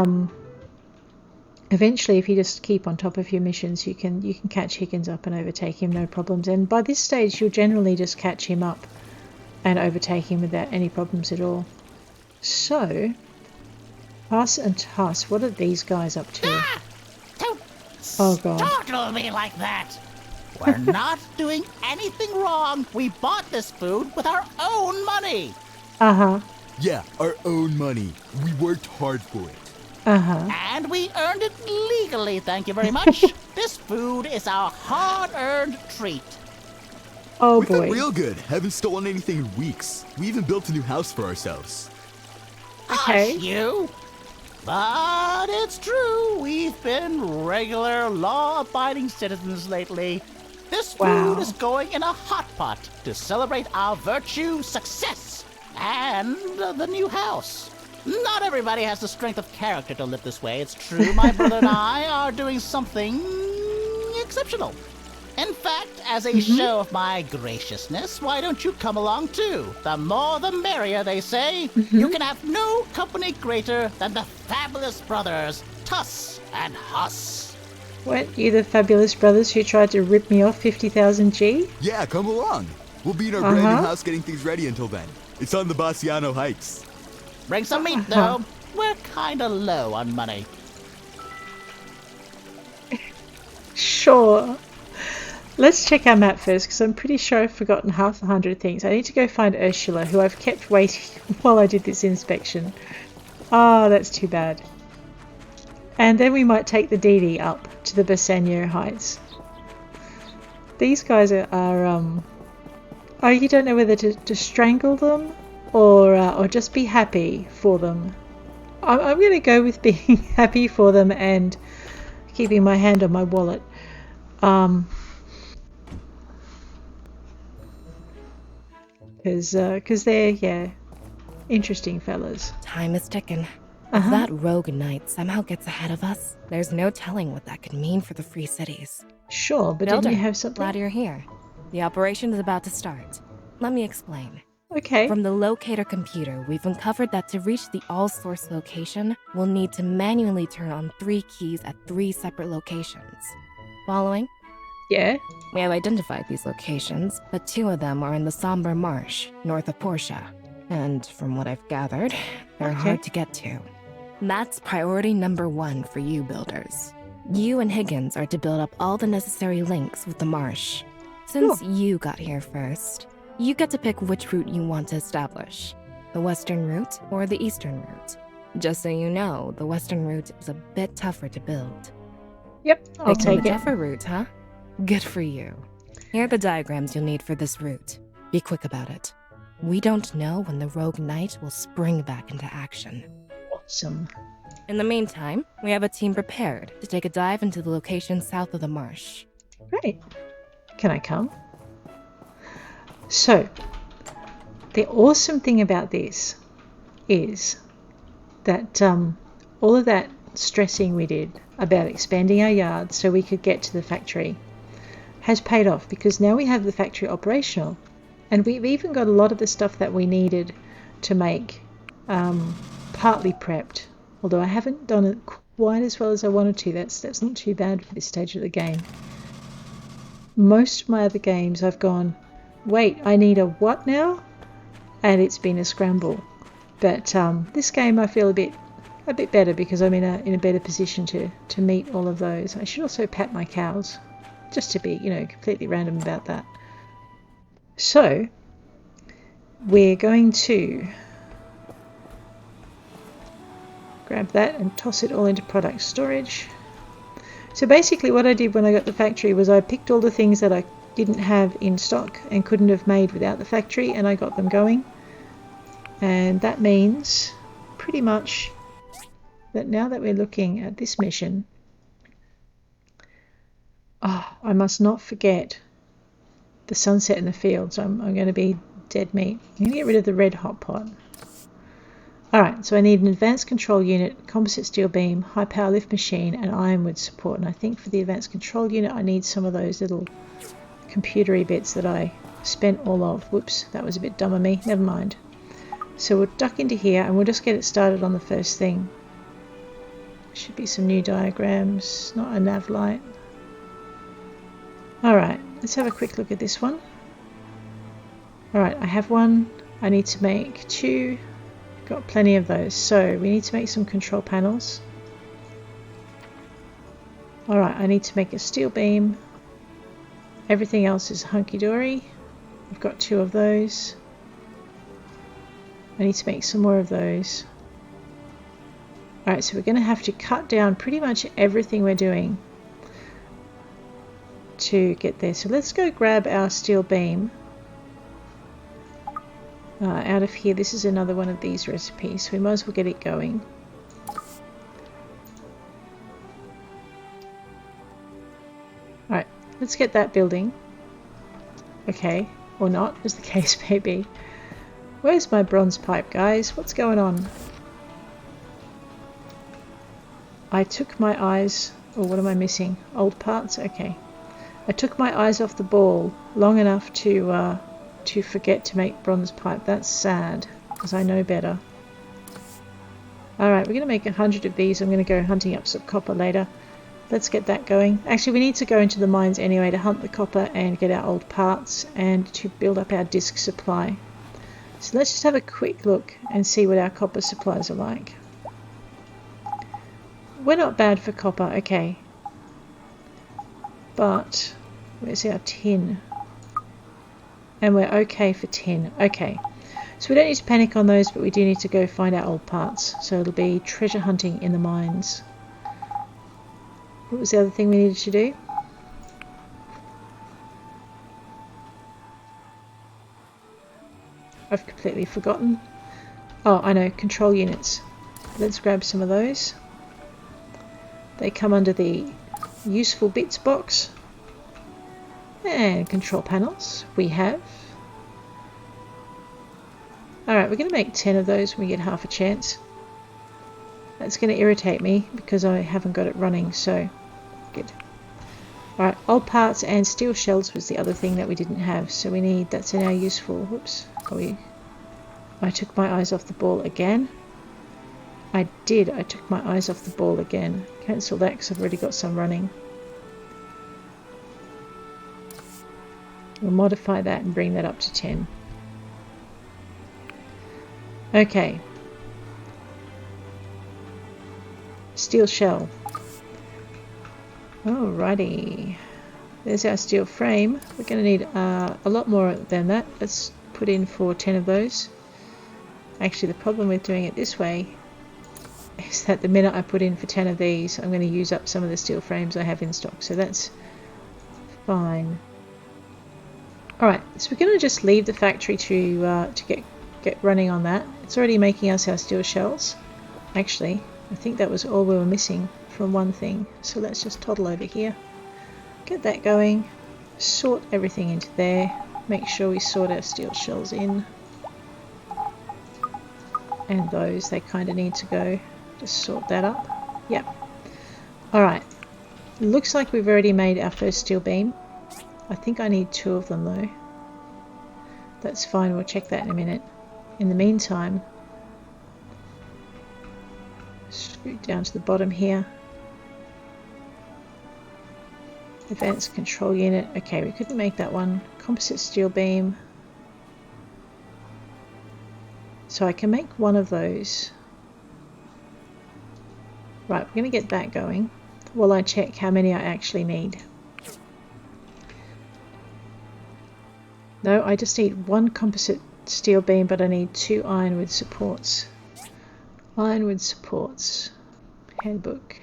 eventually, if you just keep on top of your missions, you can catch Higgins up and overtake him, no problems. And by this stage, you'll generally just catch him up and overtake him without any problems at all. So, Huss and Huss, what are these guys up to? Oh god. Startle me like that! We're not doing anything wrong. We bought this food with our own money. Uh-huh. Yeah, our own money. We worked hard for it. Uh-huh. And we earned it legally, thank you very much. This food is our hard-earned treat. Oh we boy. feel real good. Haven't stolen anything in weeks. We even built a new house for ourselves. Okay. Hush, you. But it's true. We've been regular, law-abiding citizens lately. This food is going in a hot pot to celebrate our virtue, success, and the new house. Not everybody has the strength of character to live this way. It's true, my brother and I are doing something exceptional. In fact, as a show of my graciousness, why don't you come along too? The more the merrier, they say. You can have no company greater than the fabulous brothers, Tuss and Huss. Weren't you the fabulous brothers who tried to rip me off 50,000 G? Yeah, come along. We'll be in our brand new house getting things ready until then. It's on the Bassiano Heights. Bring some meat, though. We're kinda low on money. Sure. Let's check our map first, because I'm pretty sure I've forgotten half 100 things. I need to go find Ursula, who I've kept waiting while I did this inspection. Oh, that's too bad. And then we might take the DD up to the Bassiano Heights. These guys are oh, you don't know whether to strangle them or just be happy for them. I'm going to go with being happy for them and keeping my hand on my wallet. Because they're, yeah, interesting fellas. Time is ticking. If that rogue knight somehow gets ahead of us, there's no telling what that could mean for the free cities. Sure, but Builder, didn't you have something? Glad you're here. The operation is about to start. Let me explain. Okay. From the locator computer, we've uncovered that to reach the all-source location, we'll need to manually turn on 3 keys at 3 separate locations. Following? Yeah. We have identified these locations, but 2 of them are in the Sombre Marsh, north of Portia. And from what I've gathered, they're hard to get to. That's priority number 1 for you builders. You and Higgins are to build up all the necessary links with the marsh. Since you got here first, you get to pick which route you want to establish. The western route or the eastern route. Just so you know, the western route is a bit tougher to build. Yep, I'll take the it. tougher route, huh? Good for you. Here are the diagrams you'll need for this route. Be quick about it. We don't know when the rogue knight will spring back into action. Awesome. In the meantime, we have a team prepared to take a dive into the location south of the marsh. Great. Can I come? So, the awesome thing about this is that all of that stressing we did about expanding our yard so we could get to the factory has paid off, because now we have the factory operational, and we've even got a lot of the stuff that we needed to make partly prepped, although I haven't done it quite as well as I wanted to. That's not too bad for this stage of the game. Most of my other games I've gone, wait, I need a what now? And it's been a scramble. But this game I feel a bit better, because I'm in a better position to meet all of those. I should also pat my cows, just to be, completely random about that. So we're going to grab that and toss it all into product storage. So basically what I did when I got the factory was I picked all the things that I didn't have in stock and couldn't have made without the factory, and I got them going. And that means pretty much that now that we're looking at this mission, I must not forget the sunset in the fields. I'm going to be dead meat. I'm going to get rid of the red hot pot. Alright, so I need an advanced control unit, composite steel beam, high power lift machine, and ironwood support. And I think for the advanced control unit I need some of those little computery bits that I spent all of. Whoops, that was a bit dumb of me. Never mind. So we'll duck into here and we'll just get it started on the first thing. Should be some new diagrams, not a nav light. Alright, let's have a quick look at this one. Alright, I have one. I need to make 2. Got plenty of those. So we need to make some control panels. Alright, I need to make a steel beam. Everything else is hunky-dory. I've got 2 of those. I need to make some more of those. Alright, so we're going to have to cut down pretty much everything we're doing to get there. So let's go grab our steel beam out of here. This is another one of these recipes, so we might as well get it going. Alright, let's get that building. Okay, or not, as the case may be. Where's my bronze pipe, guys? What's going on? I took my eyes... Oh, what am I missing? Old parts? Okay. I took my eyes off the ball long enough to forget to make bronze pipe. That's sad, because I know better. Alright, we're going to make 100 of these. I'm going to go hunting up some copper later. Let's get that going. Actually, we need to go into the mines anyway to hunt the copper and get our old parts and to build up our disc supply. So let's just have a quick look and see what our copper supplies are like. We're not bad for copper, okay. But where's our tin? And we're okay for tin. Okay. So we don't need to panic on those, but we do need to go find our old parts. So it'll be treasure hunting in the mines. What was the other thing we needed to do? I've completely forgotten. Oh, I know, control units. Let's grab some of those. They come under the useful bits box. And control panels. We have. Alright, we're going to make 10 of those when we get half a chance. That's going to irritate me because I haven't got it running, so good. Alright, old parts and steel shells was the other thing that we didn't have, so we need, that's in our useful, whoops, I took my eyes off the ball again. I took my eyes off the ball again. Cancel that because I've already got some running. We'll modify that and bring that up to 10. Okay. Steel shell. Alrighty. There's our steel frame. We're going to need a lot more than that. Let's put in for 10 of those. Actually, the problem with doing it this way is that the minute I put in for 10 of these, I'm going to use up some of the steel frames I have in stock. So that's fine. Alright, so we're going to just leave the factory to get running on that. It's already making us our steel shells. Actually, I think that was all we were missing from one thing. So let's just toddle over here. Get that going. Sort everything into there. Make sure we sort our steel shells in. And those, they kind of need to go. Just sort that up. Yep. Alright. Looks like we've already made our first steel beam. I think I need 2 of them though. That's fine, we'll check that in a minute. In the meantime, scoot down to the bottom here. Advanced control unit. Okay, we couldn't make that one. Composite steel beam. So I can make one of those. Right, we're going to get that going while I check how many I actually need. No, I just need 1 composite steel beam, but I need 2 ironwood supports. Ironwood supports. Handbook.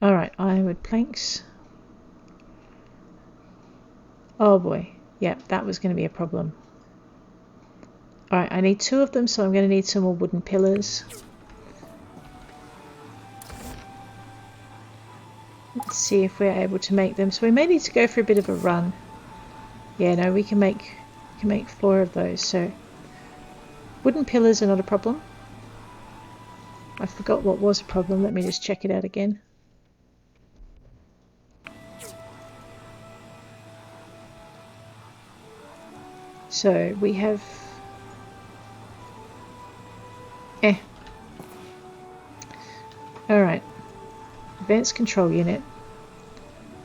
Alright, ironwood planks. Oh boy. Yep, that was going to be a problem. Alright, I need 2 of them, so I'm going to need some more wooden pillars. Let's see if we're able to make them. So we may need to go for a bit of a run. Yeah, no, we can make 4 of those. So wooden pillars are not a problem. I forgot what was a problem. Let me just check it out again. So we have Alright. Advanced control unit.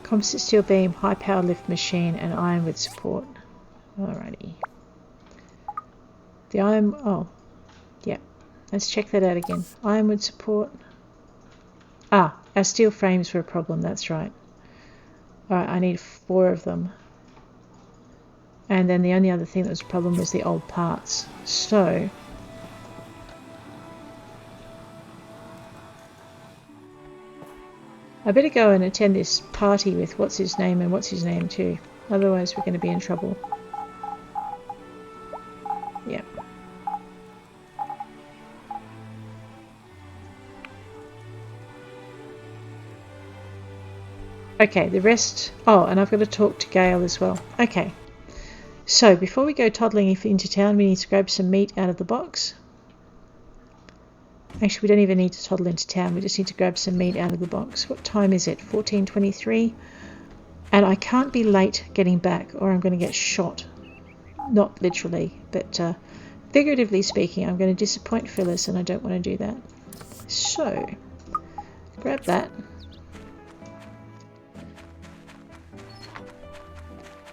Composite steel beam, high power lift machine, and ironwood support. Alrighty. The iron, oh, yeah. Let's check that out again. Ironwood support. Ah, our steel frames were a problem, that's right. Alright, I need 4 of them. And then the only other thing that was a problem was the old parts. So I better go and attend this party with what's his name and what's his name too. Otherwise we're going to be in trouble. Yeah. Okay, the rest... Oh, and I've got to talk to Gail as well. Okay. So, before we go toddling into town, we need to grab some meat out of the box. Actually, we don't even need to toddle into town. We just need to grab some meat out of the box. What time is it? 14:23. And I can't be late getting back or I'm going to get shot. Not literally, but figuratively speaking, I'm going to disappoint Phyllis and I don't want to do that. So, grab that.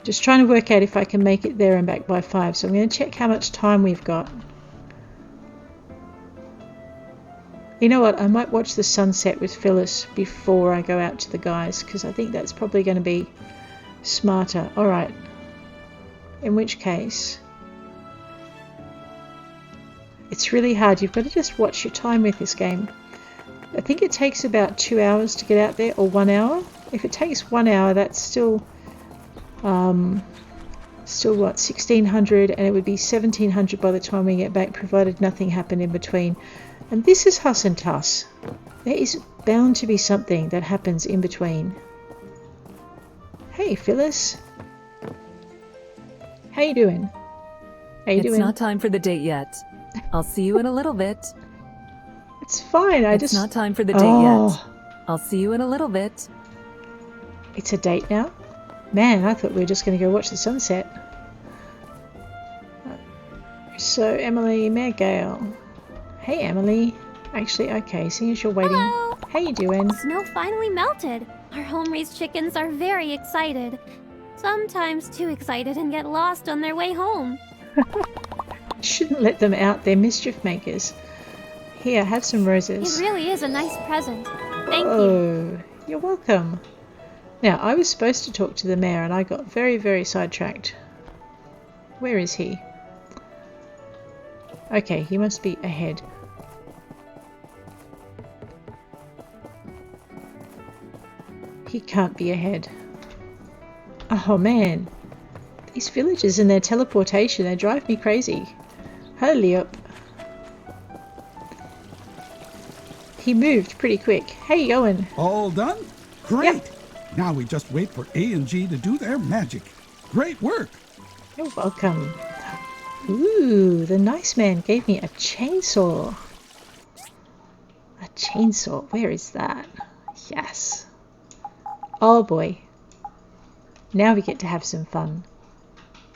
Just trying to work out if I can make it there and back by 5. So I'm going to check how much time we've got. You know what? I might watch the sunset with Phyllis before I go out to the guys because I think that's probably going to be smarter. Alright. In which case, it's really hard. You've got to just watch your time with this game. I think it takes about 2 hours to get out there, or 1 hour. If it takes 1 hour, that's still what, 1600, and it would be 1700 by the time we get back, provided nothing happened in between. And this is Huss and Tuss. There is bound to be something that happens in between. Hey, Phyllis. How you doing? How you doing? It's not time for the date yet. I'll see you in a little bit. It's fine. It's not time for the date yet. I'll see you in a little bit. It's a date now? Man, I thought we were just going to go watch the sunset. So, Emily, Mayor Gale. Hey, Emily. Actually, okay, seeing as you're waiting. Hello. How you doing? Snow finally melted. Our home-raised chickens are very excited. Sometimes too excited and get lost on their way home. Shouldn't let them out. They're mischief makers. Here, have some roses. It really is a nice present. Thank you. Oh, you're welcome. Now, I was supposed to talk to the mayor and I got very, very sidetracked. Where is he? Okay, he must be ahead. He can't be ahead. Oh man, these villagers and their teleportation, they drive me crazy. Hurry up. He moved pretty quick. How you going? All done? Great! Yep. Now we just wait for A and G to do their magic. Great work! You're welcome. Ooh, the nice man gave me a chainsaw. A chainsaw, where is that? Yes. Oh boy. Now we get to have some fun.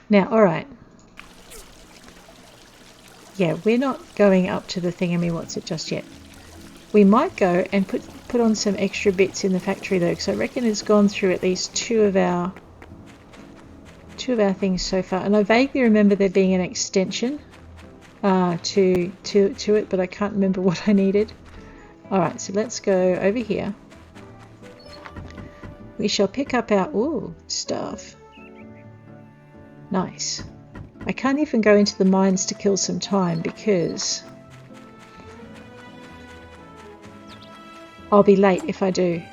Now, alright. Yeah, we're not going up to the thingamywhat's it just yet. We might go and put on some extra bits in the factory though, because I reckon it's gone through at least two of our things so far. And I vaguely remember there being an extension to it, but I can't remember what I needed. Alright, so let's go over here. We shall pick up our stuff. Nice. I can't even go into the mines to kill some time because I'll be late if I do.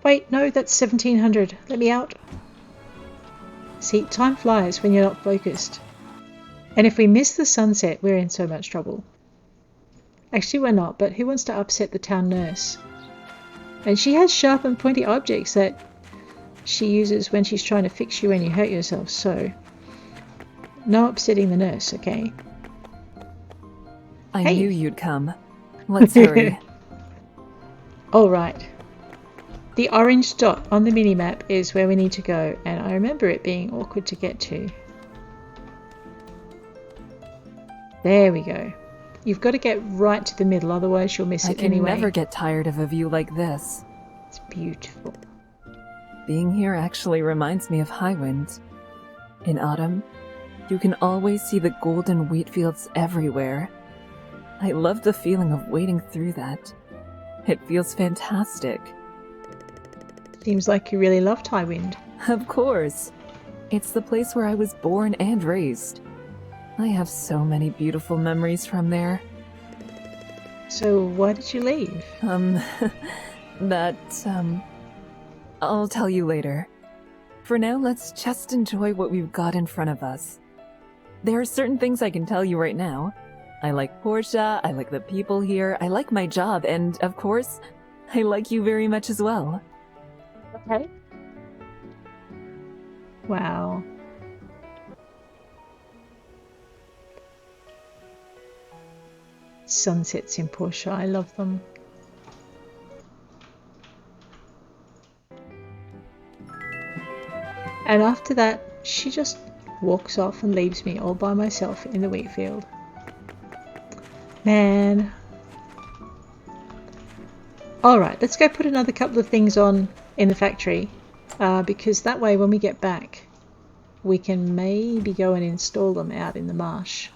Wait, no, that's 1700. Let me out. See, time flies when you're not focused. And if we miss the sunset, we're in so much trouble. Actually, we're not, but who wants to upset the town nurse? And she has sharp and pointy objects that she uses when she's trying to fix you when you hurt yourself, so no upsetting the nurse, okay? I knew you'd come. Let's hurry. Alright. The orange dot on the minimap is where we need to go, and I remember it being awkward to get to. There we go. You've got to get right to the middle, otherwise you'll miss it anyway. I can never get tired of a view like this. It's beautiful. Being here actually reminds me of Highwind. In autumn, you can always see the golden wheat fields everywhere. I love the feeling of wading through that. It feels fantastic. Seems like you really loved Highwind. Of course. It's the place where I was born and raised. I have so many beautiful memories from there. So why did you leave? I'll tell you later. For now, let's just enjoy what we've got in front of us. There are certain things I can tell you right now. I like Portia, I like the people here, I like my job, and, of course, I like you very much as well. Okay. Wow. sunsets in Portia. I love them. And after that, she just walks off and leaves me all by myself in the wheat field. Man. Alright, let's go put another couple of things on in the factory, because that way when we get back, we can maybe go and install them out in the marsh.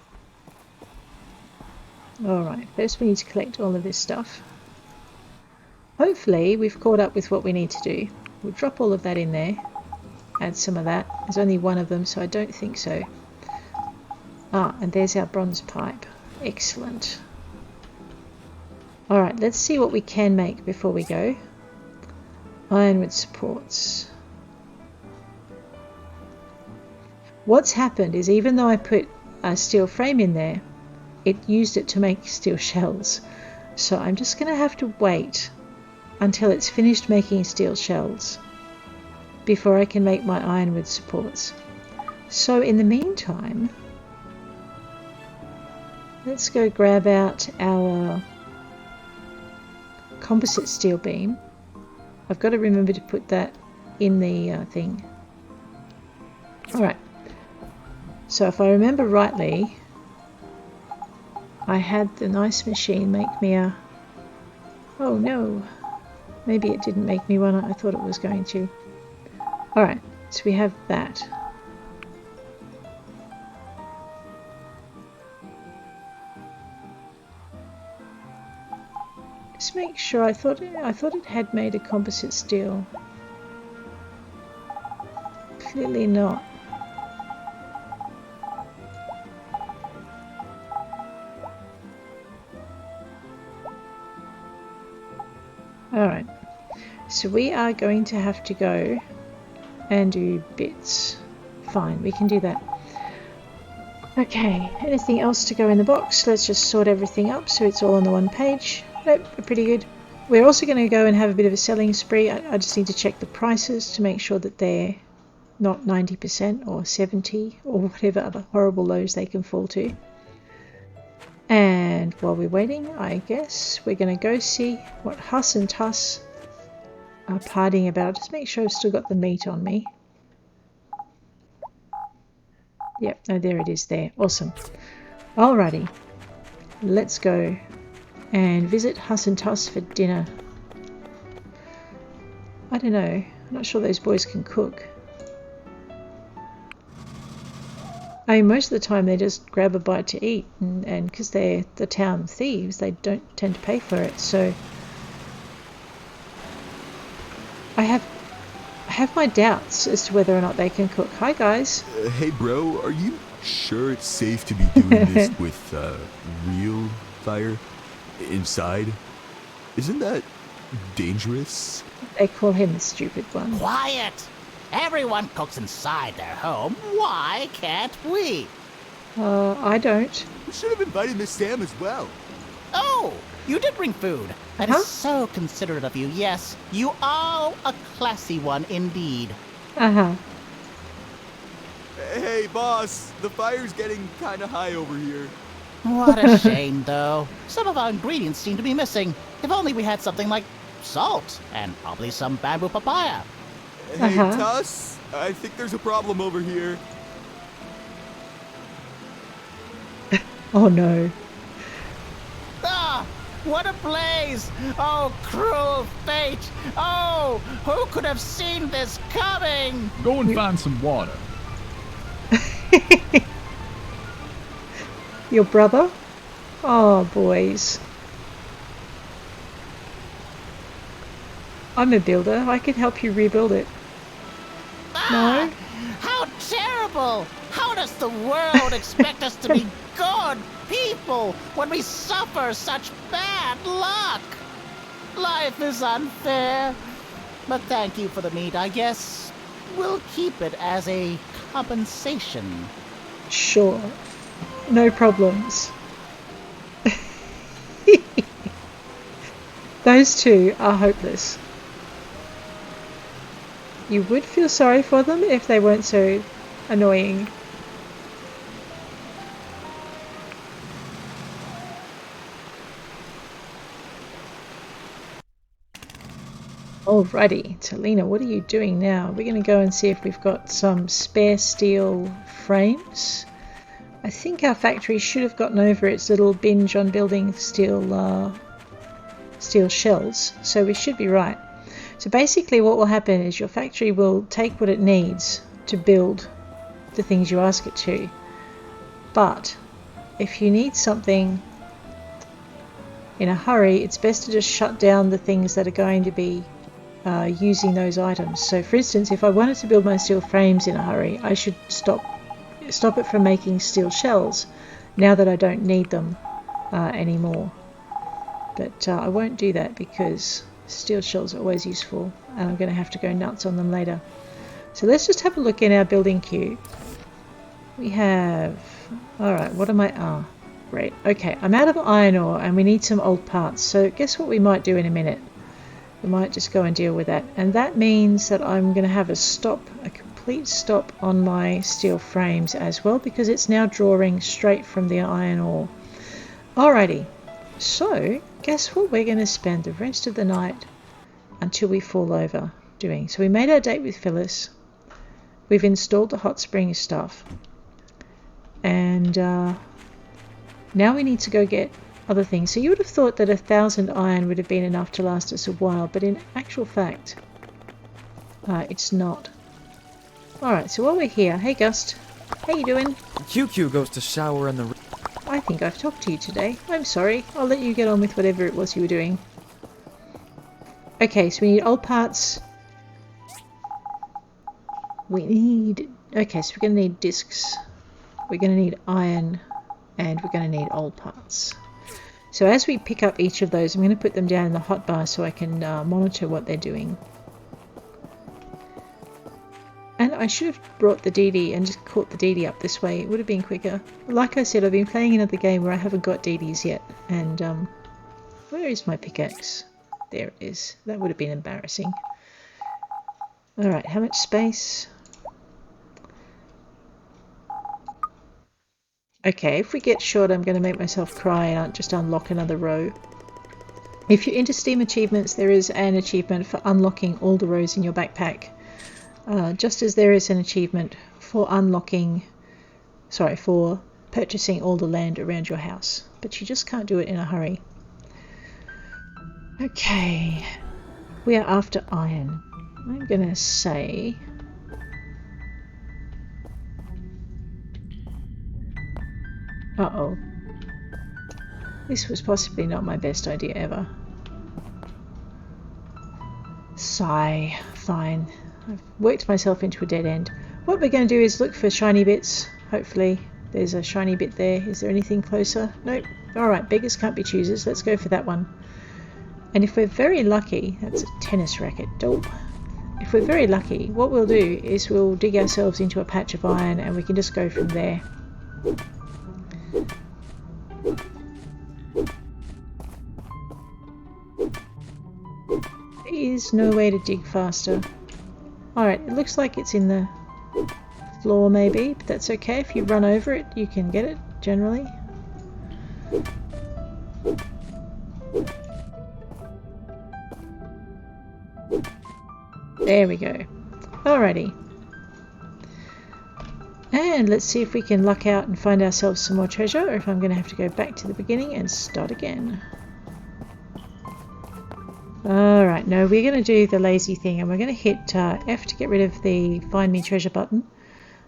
Alright, first we need to collect all of this stuff. Hopefully we've caught up with what we need to do. We'll drop all of that in there. Add some of that. There's only one of them, so I don't think so. Ah, and there's our bronze pipe. Excellent. Alright, let's see what we can make before we go. Ironwood supports. What's happened is even though I put a steel frame in there, it used it to make steel shells. So I'm just going to have to wait until it's finished making steel shells before I can make my ironwood supports. So in the meantime, let's go grab out our composite steel beam. I've got to remember to put that in the thing. Alright, so if I remember rightly, I had the nice machine make me a... Oh no, maybe it didn't make me one. I thought it was going to. Alright, so we have that. Just make sure. I thought it had made a composite steel. Clearly not. Alright, so we are going to have to go and do bits. Fine, we can do that. Okay, anything else to go in the box? Let's just sort everything up so it's all on the one page. Nope, we're pretty good. We're also going to go and have a bit of a selling spree. I just need to check the prices to make sure that they're not 90% or 70 or whatever other horrible lows they can fall to. And while we're waiting, I guess we're going to go see what Huss and Tuss are partying about. Just make sure I've still got the meat on me. Yep, no, there it is there. Awesome. Alrighty, let's go and visit Huss and Tuss for dinner. I don't know, I'm not sure those boys can cook. I mean, most of the time they just grab a bite to eat, and because they're the town thieves, they don't tend to pay for it, so I have my doubts as to whether or not they can cook. Hi guys. Hey bro, are you sure it's safe to be doing this with real fire inside? Isn't that dangerous? They call him the stupid one. Quiet! Everyone cooks inside their home. Why can't we? I don't. We should have invited Miss Sam as well. Oh, you did bring food. That is so considerate of you. Yes, you are a classy one indeed. Uh-huh. Hey, boss. The fire's getting kind of high over here. What a shame, though. Some of our ingredients seem to be missing. If only we had something like salt and probably some bamboo papaya. Hey, Tuss, I think there's a problem over here. Oh no. Ah! What a blaze! Oh, cruel fate! Oh, who could have seen this coming? Go and find some water. Your brother? Oh, boys. I'm a builder. I can help you rebuild it. No? How terrible! How does the world expect us to be good people when we suffer such bad luck? Life is unfair. But thank you for the meat, I guess. We'll keep it as a compensation. Sure. No problems. Those two are hopeless. You would feel sorry for them if they weren't so annoying. Alrighty, Talina, what are you doing now? We're going to go and see if we've got some spare steel frames. I think our factory should have gotten over its little binge on building steel shells, so we should be right. So basically what will happen is your factory will take what it needs to build the things you ask it to. But if you need something in a hurry, it's best to just shut down the things that are going to be using those items. So for instance, if I wanted to build my steel frames in a hurry, I should stop it from making steel shells now that I don't need them anymore. But I won't do that because steel shells are always useful and I'm going to have to go nuts on them later. So let's just have a look in our building queue. We have... Alright, what am I... great. Okay, I'm out of iron ore and we need some old parts. So guess what we might do in a minute? We might just go and deal with that. And that means that I'm going to have a complete stop on my steel frames as well, because it's now drawing straight from the iron ore. Alrighty, so guess what we're going to spend the rest of the night until we fall over doing? So we made our date with Phyllis. We've installed the hot springs stuff. And now we need to go get other things. So you would have thought that 1,000 iron would have been enough to last us a while, but in actual fact, it's not. Alright, so while we're here, hey Gust, how you doing? QQ goes to shower in the... I think I've talked to you today. I'm sorry. I'll let you get on with whatever it was you were doing. Okay, so we need old parts. Okay, so we're going to need discs. We're going to need iron. And we're going to need old parts. So as we pick up each of those, I'm going to put them down in the hotbar so I can monitor what they're doing. And I should have brought the DD and just caught the DD up this way. It would have been quicker. Like I said, I've been playing another game where I haven't got DDs yet. And where is my pickaxe? There it is. That would have been embarrassing. Alright, how much space? Okay, if we get short, I'm going to make myself cry and just unlock another row. If you're into Steam achievements, there is an achievement for unlocking all the rows in your backpack. Just as there is an achievement for for purchasing all the land around your house. But you just can't do it in a hurry. Okay, we are after iron. I'm going to say... Uh-oh. This was possibly not my best idea ever. Sigh. Fine. I've worked myself into a dead end. What we're going to do is look for shiny bits. Hopefully there's a shiny bit there. Is there anything closer? Nope. Alright, beggars can't be choosers. Let's go for that one. And if we're very lucky... That's a tennis racket. Dope. If we're very lucky, what we'll do is we'll dig ourselves into a patch of iron and we can just go from there. There is no way to dig faster. Alright, it looks like it's in the floor maybe, but that's okay. If you run over it, you can get it, generally. There we go. Alrighty. And let's see if we can luck out and find ourselves some more treasure, or if I'm going to have to go back to the beginning and start again. Alright, no, we're going to do the lazy thing, and we're going to hit F to get rid of the Find Me Treasure button.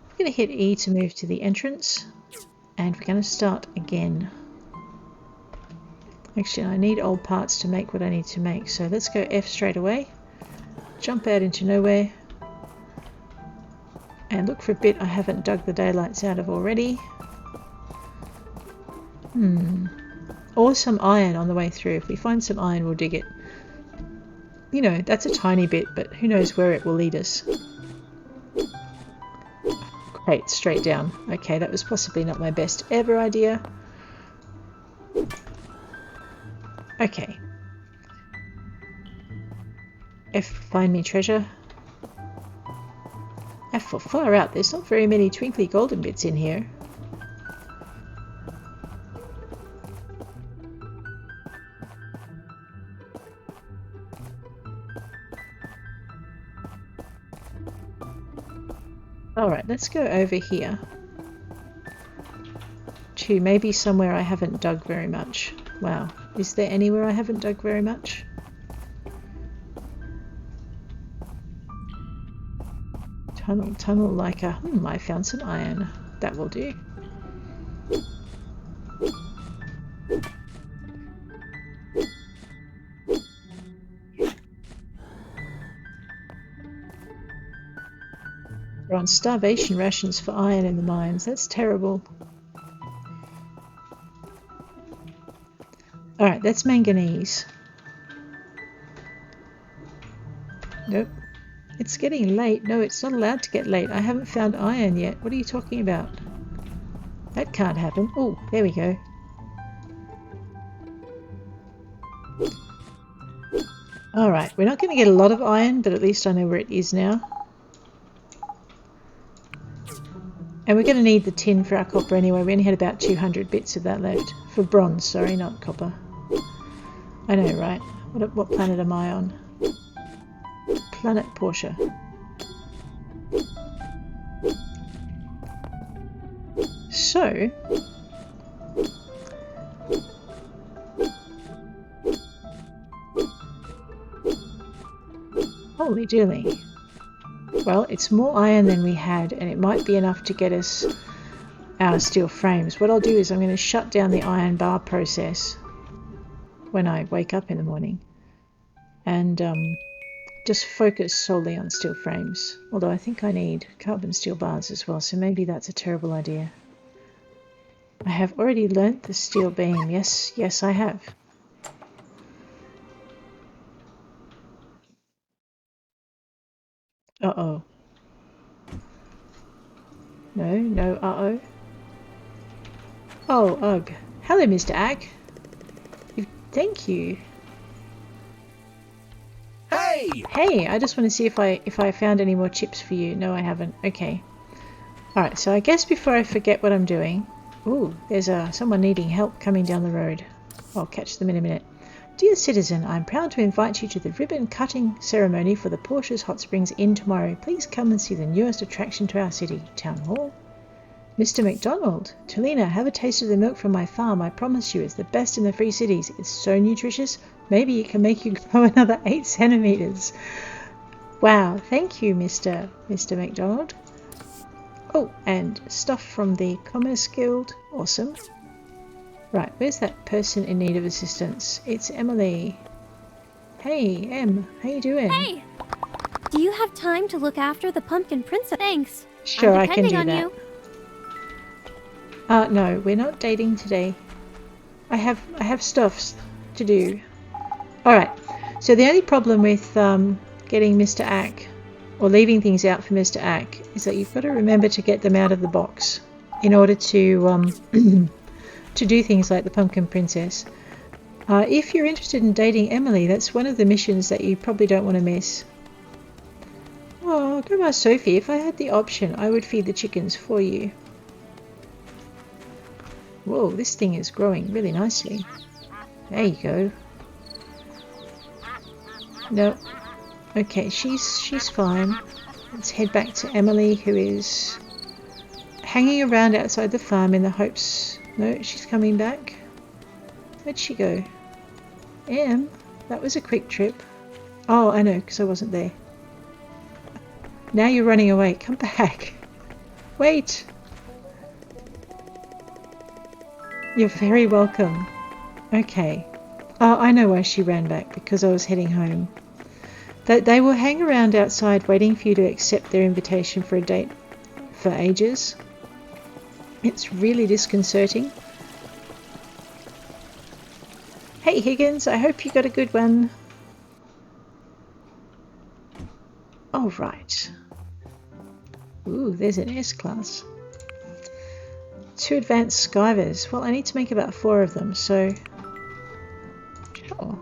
We're going to hit E to move to the entrance, and we're going to start again. Actually, I need old parts to make what I need to make, so let's go F straight away. Jump out into nowhere. And look for a bit I haven't dug the daylights out of already. Or some iron on the way through. If we find some iron, we'll dig it. You know, that's a tiny bit, but who knows where it will lead us. Great, straight down. Okay, that was possibly not my best ever idea. Okay. F for Find Me Treasure. F for far out. There's not very many twinkly golden bits in here. Alright, let's go over here. To maybe somewhere I haven't dug very much. Wow, is there anywhere I haven't dug very much? Tunnel like a... I found some iron. That will do. We're on starvation rations for iron in the mines. That's terrible. Alright, that's manganese. Nope. It's getting late. No, it's not allowed to get late. I haven't found iron yet. What are you talking about? That can't happen. Oh, there we go. Alright, we're not going to get a lot of iron, but at least I know where it is now. And we're going to need the tin for our copper anyway. We only had about 200 bits of that left. For bronze, sorry, not copper. I know, right? What planet am I on? Planet Portia. So... Holy dooly. Well, it's more iron than we had, and it might be enough to get us our steel frames. What I'll do is I'm going to shut down the iron bar process when I wake up in the morning, and just focus solely on steel frames. Although I think I need carbon steel bars as well, so maybe that's a terrible idea. I have already learnt the steel beam. Yes, I have. Uh-oh. No, uh-oh. Oh, ugh. Hello, Mr. Ag. Thank you. Hey! Hey, I just want to see if I found any more chips for you. No, I haven't. Okay. Alright, so I guess before I forget what I'm doing... Ooh, there's someone needing help coming down the road. I'll catch them in a minute. Dear citizen, I'm proud to invite you to the ribbon cutting ceremony for the Portia's Hot Springs Inn tomorrow. Please come and see the newest attraction to our city, Town Hall. Mr. McDonald, Talina, have a taste of the milk from my farm. I promise you it's the best in the Free Cities. It's so nutritious, maybe it can make you grow another 8 centimeters. Wow, thank you, Mr. McDonald. Oh, and stuff from the Commerce Guild. Awesome. Right, where's that person in need of assistance? It's Emily. Hey, Em, how you doing? Hey! Do you have time to look after the Pumpkin Princess? Thanks. Sure, I'm I can do on that. You. No, we're not dating today. I have stuff to do. Alright, so the only problem with getting Mr. Ack, or leaving things out for Mr. Ack, is that you've got to remember to get them out of the box in order to to do things like the Pumpkin Princess. If you're interested in dating Emily, that's one of the missions that you probably don't want to miss. Oh, Grandma Sophie, if I had the option, I would feed the chickens for you. Whoa, this thing is growing really nicely. There you go. No. Okay, she's fine. Let's head back to Emily, who is hanging around outside the farm in the hopes... No, she's coming back. Where'd she go? Em, that was a quick trip. Oh, I know, because I wasn't there. Now you're running away. Come back. Wait. You're very welcome. Okay. Oh, I know why she ran back, because I was heading home. They will hang around outside waiting for you to accept their invitation for a date for ages. It's really disconcerting. Hey Higgins, I hope you got a good one. All right. Ooh, there's an S-class. 2 advanced skivers. Well, I need to make about 4 of them, so... Sure.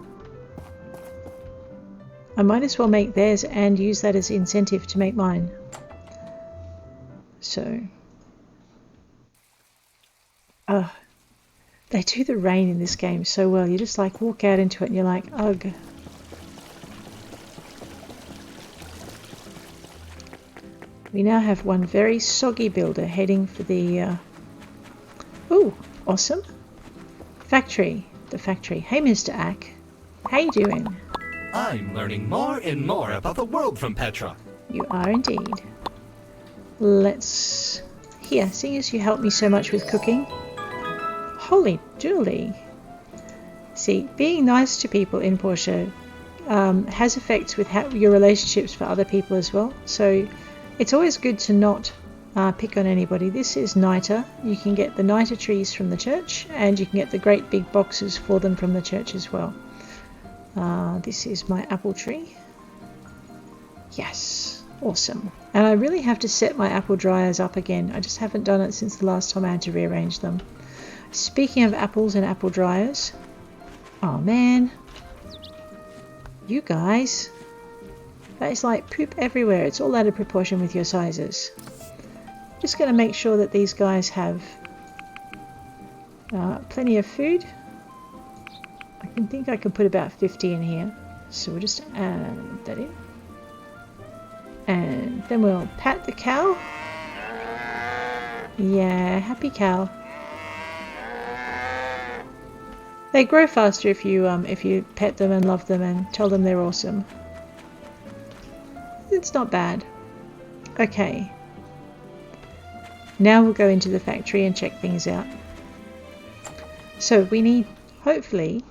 I might as well make theirs and use that as incentive to make mine. So... they do the rain in this game so well. You just like walk out into it and you're like, ugh. we now have one very soggy builder heading for the... Ooh, awesome. Factory. The factory. Hey, Mr. Ack. How you doing? I'm learning more and more about the world from Petra. You are indeed. Let's... Here, seeing as you helped me so much with cooking. Holy dooly. See, being nice to people in Portia has effects with your relationships for other people as well. So it's always good to not pick on anybody. This is niter. You can get the niter trees from the church, and you can get the great big boxes for them from the church as well. This is my apple tree. Yes, awesome. And I really have to set my apple dryers up again. I just haven't done it since the last time I had to rearrange them. Speaking of apples and apple dryers, oh man, you guys, that is like poop everywhere. It's all out of proportion with your sizes. Just going to make sure that these guys have plenty of food. I think I can put about 50 in here, so we'll just add that in. And then we'll pat the cow. Yeah, happy cow. They grow faster if you pet them and love them and tell them they're awesome. It's not bad. Okay. Now we'll go into the factory and check things out. So we need, hopefully,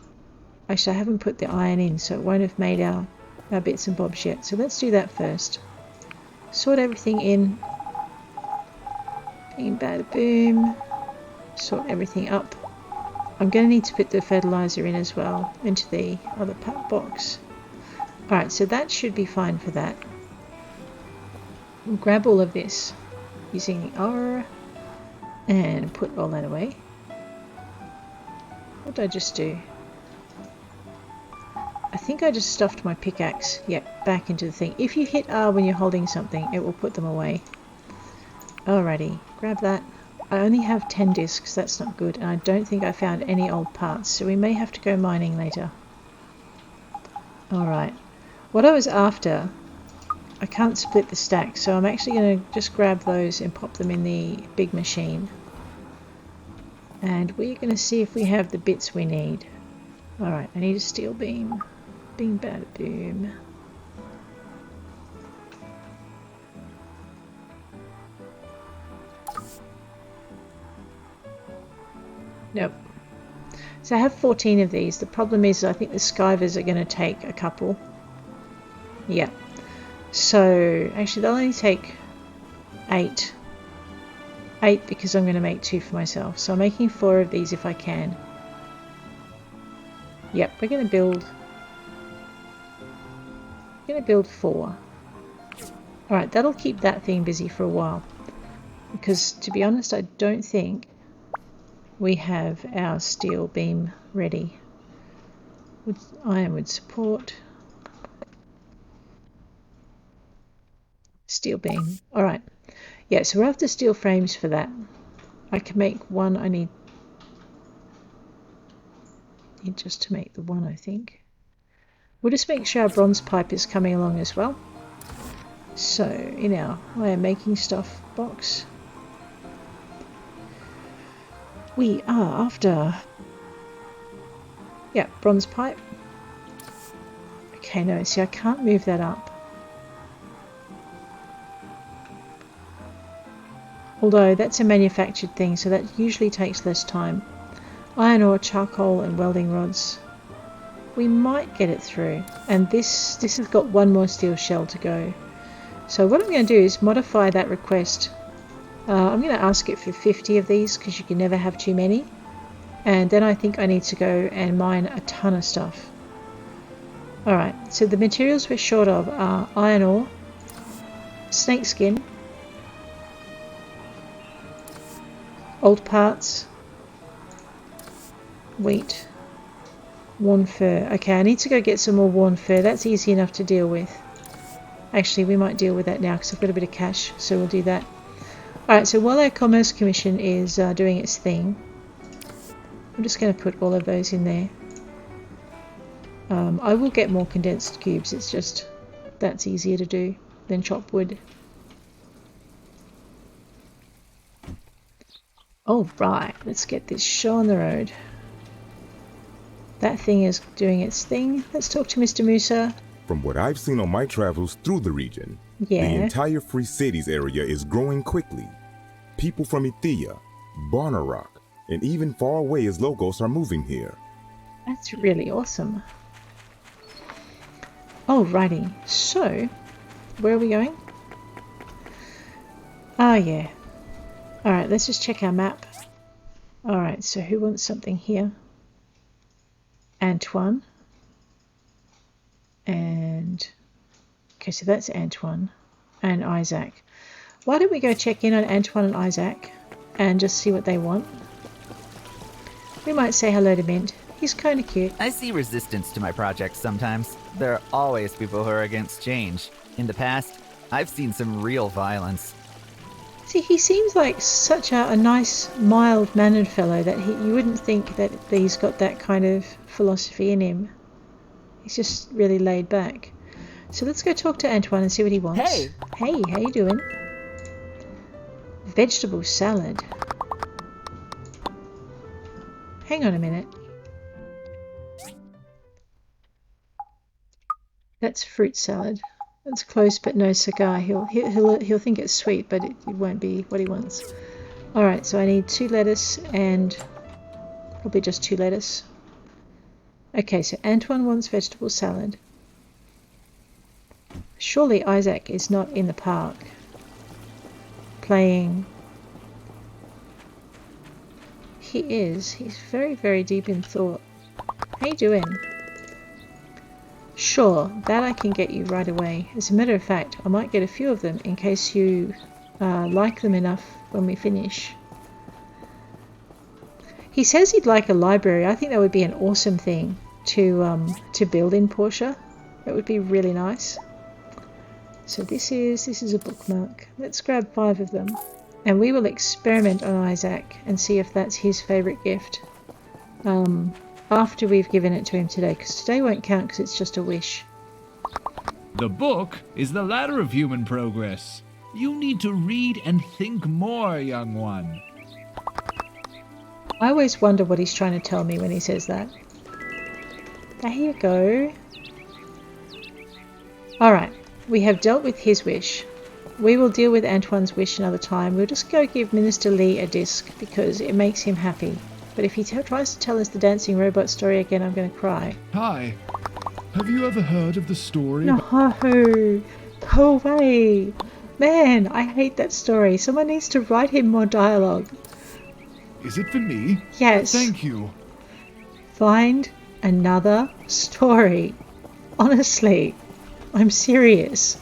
actually I haven't put the iron in, so it won't have made our bits and bobs yet. So let's do that first. Sort everything in. Bing, bada, boom. Sort everything up. I'm going to need to put the fertilizer in as well, into the other box. Alright, so that should be fine for that. We'll grab all of this using the R and put all that away. What did I just do? I think I just stuffed my pickaxe, yep, back into the thing. If you hit R when you're holding something, it will put them away. Alrighty, grab that. I only have 10 discs, that's not good, and I don't think I found any old parts, so we may have to go mining later. Alright, what I was after, I can't split the stack, so I'm actually going to just grab those and pop them in the big machine. And we're going to see if we have the bits we need. Alright, I need a steel beam. Bing, bada, boom. Nope. So I have 14 of these. The problem is I think the skivers are going to take a couple. Yeah. So actually they'll only take 8. 8 because I'm going to make 2 for myself. So I'm making 4 of these if I can. Yep, we're going to build 4. Alright, that'll keep that thing busy for a while. Because to be honest, I don't think we have our steel beam ready. Iron would support. Steel beam. Alright. Yeah, so we're after steel frames for that. I can make one. I need just to make the one, I think. We'll just make sure our bronze pipe is coming along as well. So, in our I am making stuff box, we are after, yeah, bronze pipe. Okay, no, see, I can't move that up. Although that's a manufactured thing, so that usually takes less time. Iron ore, charcoal and welding rods. We might get it through. And this has got one more steel shell to go. So what I'm going to do is modify that request. I'm going to ask it for 50 of these because you can never have too many. And then I think I need to go and mine a ton of stuff. Alright, so the materials we're short of are iron ore, snakeskin, old parts, wheat, worn fur. Okay, I need to go get some more worn fur. That's easy enough to deal with. Actually, we might deal with that now because I've got a bit of cash, so we'll do that. Alright, so while our Commerce Commission is doing its thing, I'm just going to put all of those in there. I will get more condensed cubes, it's just that's easier to do than chop wood. All right, let's get this show on the road. That thing is doing its thing. Let's talk to Mr. Musa. From what I've seen on my travels through the region, Yeah. the entire Free Cities area is growing quickly. People from Ethia, Barnarock, and even far away as Logos are moving here. That's really awesome. Alrighty, so where are we going? Oh yeah. Alright, let's just check our map. Alright, so who wants something here? Antoine. And okay, so that's Antoine and Isaac. Why don't we go check in on Antoine and Isaac and just see what they want? We might say hello to Mint. He's kind of cute. I see resistance to my projects sometimes. There are always people who are against change. In the past, I've seen some real violence. See, he seems like such a nice, mild-mannered fellow that you wouldn't think that he's got that kind of philosophy in him. He's just really laid back. So let's go talk to Antoine and see what he wants. Hey! Hey, how you doing? Vegetable salad. Hang on a minute. That's fruit salad. That's close but no cigar. He'll think it's sweet, but it won't be what he wants. Alright, so I need 2 lettuce and probably just 2 lettuce. Okay, so Antoine wants vegetable salad. Surely Isaac is not in the park playing. He is. He's very, very deep in thought. How you doing? Sure, that I can get you right away. As a matter of fact, I might get a few of them in case you like them enough when we finish. He says he'd like a library. I think that would be an awesome thing to build in Portia. That would be really nice. So this is a bookmark. Let's grab 5 of them, and we will experiment on Isaac and see if that's his favourite gift. After we've given it to him today, because today won't count because it's just a wish. The book is the ladder of human progress. You need to read and think more, young one. I always wonder what he's trying to tell me when he says that. There you go. Alright, we have dealt with his wish. We will deal with Antoine's wish another time. We'll just go give Minister Lee a disc because it makes him happy. But if he tries to tell us the dancing robot story again, I'm going to cry. Hi. Have you ever heard of the story? No, go away. Man, I hate that story. Someone needs to write him more dialogue. Is it for me? Yes. Thank you. Find another story. Honestly, I'm serious.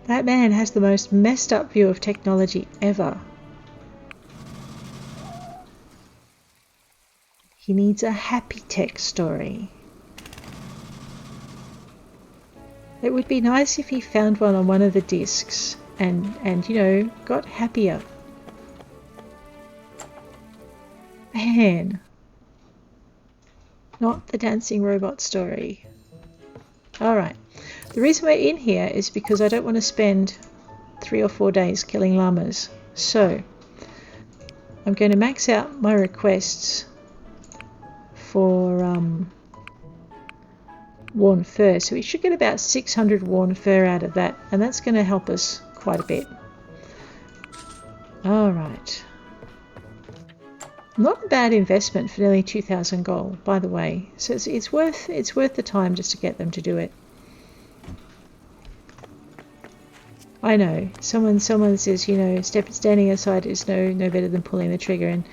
That man has the most messed up view of technology ever. He needs a happy tech story. It would be nice if he found one on one of the discs and you know, got happier. Man. Not the dancing robot story. Alright. The reason we're in here is because I don't want to spend 3 or 4 days killing llamas. So, I'm going to max out my requests for worn fur. So we should get about 600 worn fur out of that, and that's going to help us quite a bit. Alright. Not a bad investment for nearly 2,000 gold, by the way. So it's worth the time just to get them to do it. I know. Someone says, you know, standing aside is no better than pulling the trigger, and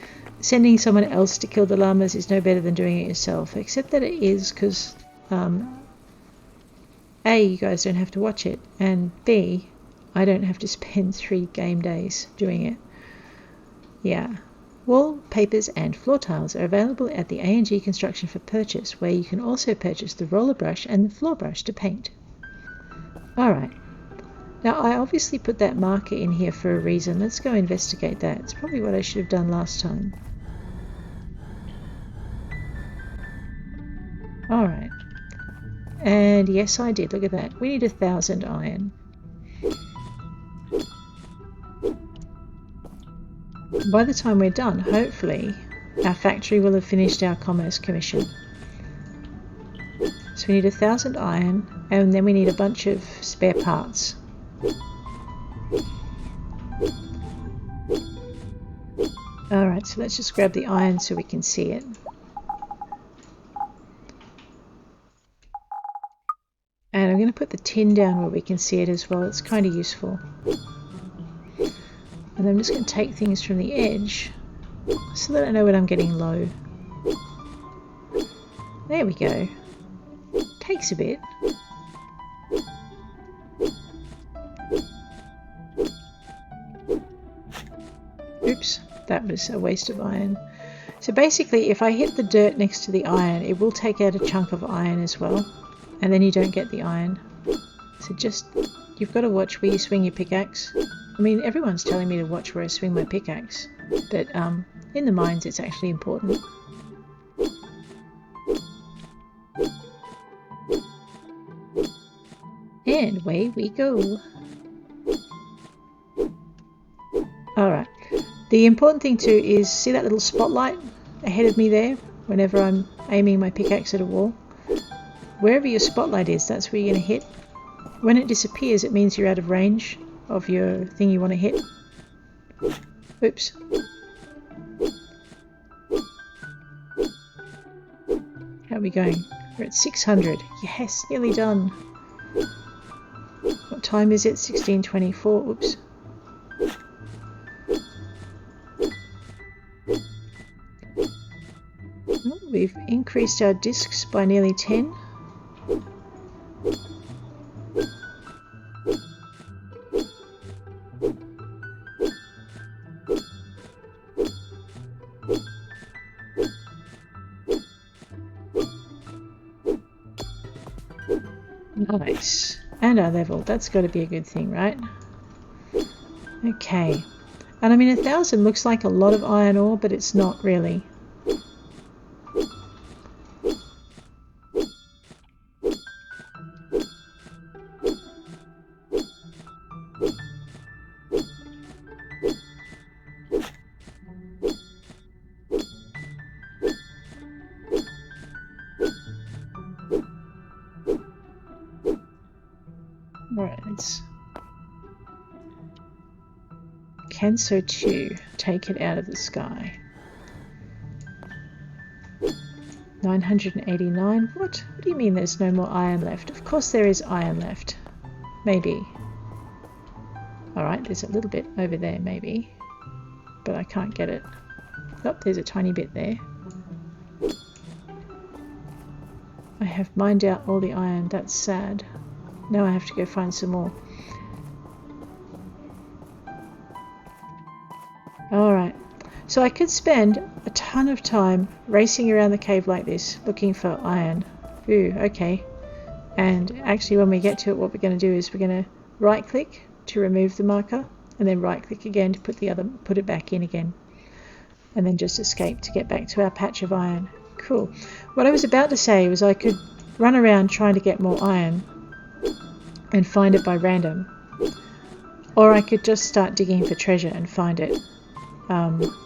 sending someone else to kill the llamas is no better than doing it yourself. Except that it is, because A, you guys don't have to watch it, and B, I don't have to spend 3 game days doing it. Yeah. Wallpapers and floor tiles are available at the A&G Construction for purchase, where you can also purchase the roller brush and the floor brush to paint. Alright. Now I obviously put that marker in here for a reason. Let's go investigate that. It's probably what I should have done last time. Alright. And yes, I did. Look at that. We need 1,000 iron. By the time we're done, hopefully, our factory will have finished our commerce commission. So we need 1,000 iron, and then we need a bunch of spare parts. Alright, so let's just grab the iron so we can see it. And I'm going to put the tin down where we can see it as well. It's kind of useful. And I'm just going to take things from the edge so that I know when I'm getting low. There we go. Takes a bit. Oops, that was a waste of iron. So basically, if I hit the dirt next to the iron, it will take out a chunk of iron as well. And then you don't get the iron. So just, you've got to watch where you swing your pickaxe. I mean, everyone's telling me to watch where I swing my pickaxe. But in the mines, it's actually important. And away we go. Alright. The important thing too is, see that little spotlight ahead of me there? Whenever I'm aiming my pickaxe at a wall? Wherever your spotlight is, that's where you're going to hit. When it disappears, it means you're out of range of your thing you want to hit. Oops. How are we going? We're at 600. Yes, nearly done. What time is it? 16:24. Oops. Oh, we've increased our discs by nearly 10. Nice. And our level. That's got to be a good thing, right? Okay. And I mean, 1,000 looks like a lot of iron ore, but it's not really. Cancer 2, take it out of the sky. 989. What do you mean there's no more iron left? Of course there is iron left. Maybe. Alright, there's a little bit over there maybe. But I can't get it. Oh, there's a tiny bit there. I have mined out all the iron. That's sad. Now I have to go find some more. Alright, so I could spend a ton of time racing around the cave like this, looking for iron. Ooh, okay. And actually when we get to it, what we're going to do is we're going to right click to remove the marker, and then right click again to put it back in again. And then just escape to get back to our patch of iron. Cool. What I was about to say was I could run around trying to get more iron and find it by random. Or I could just start digging for treasure and find it.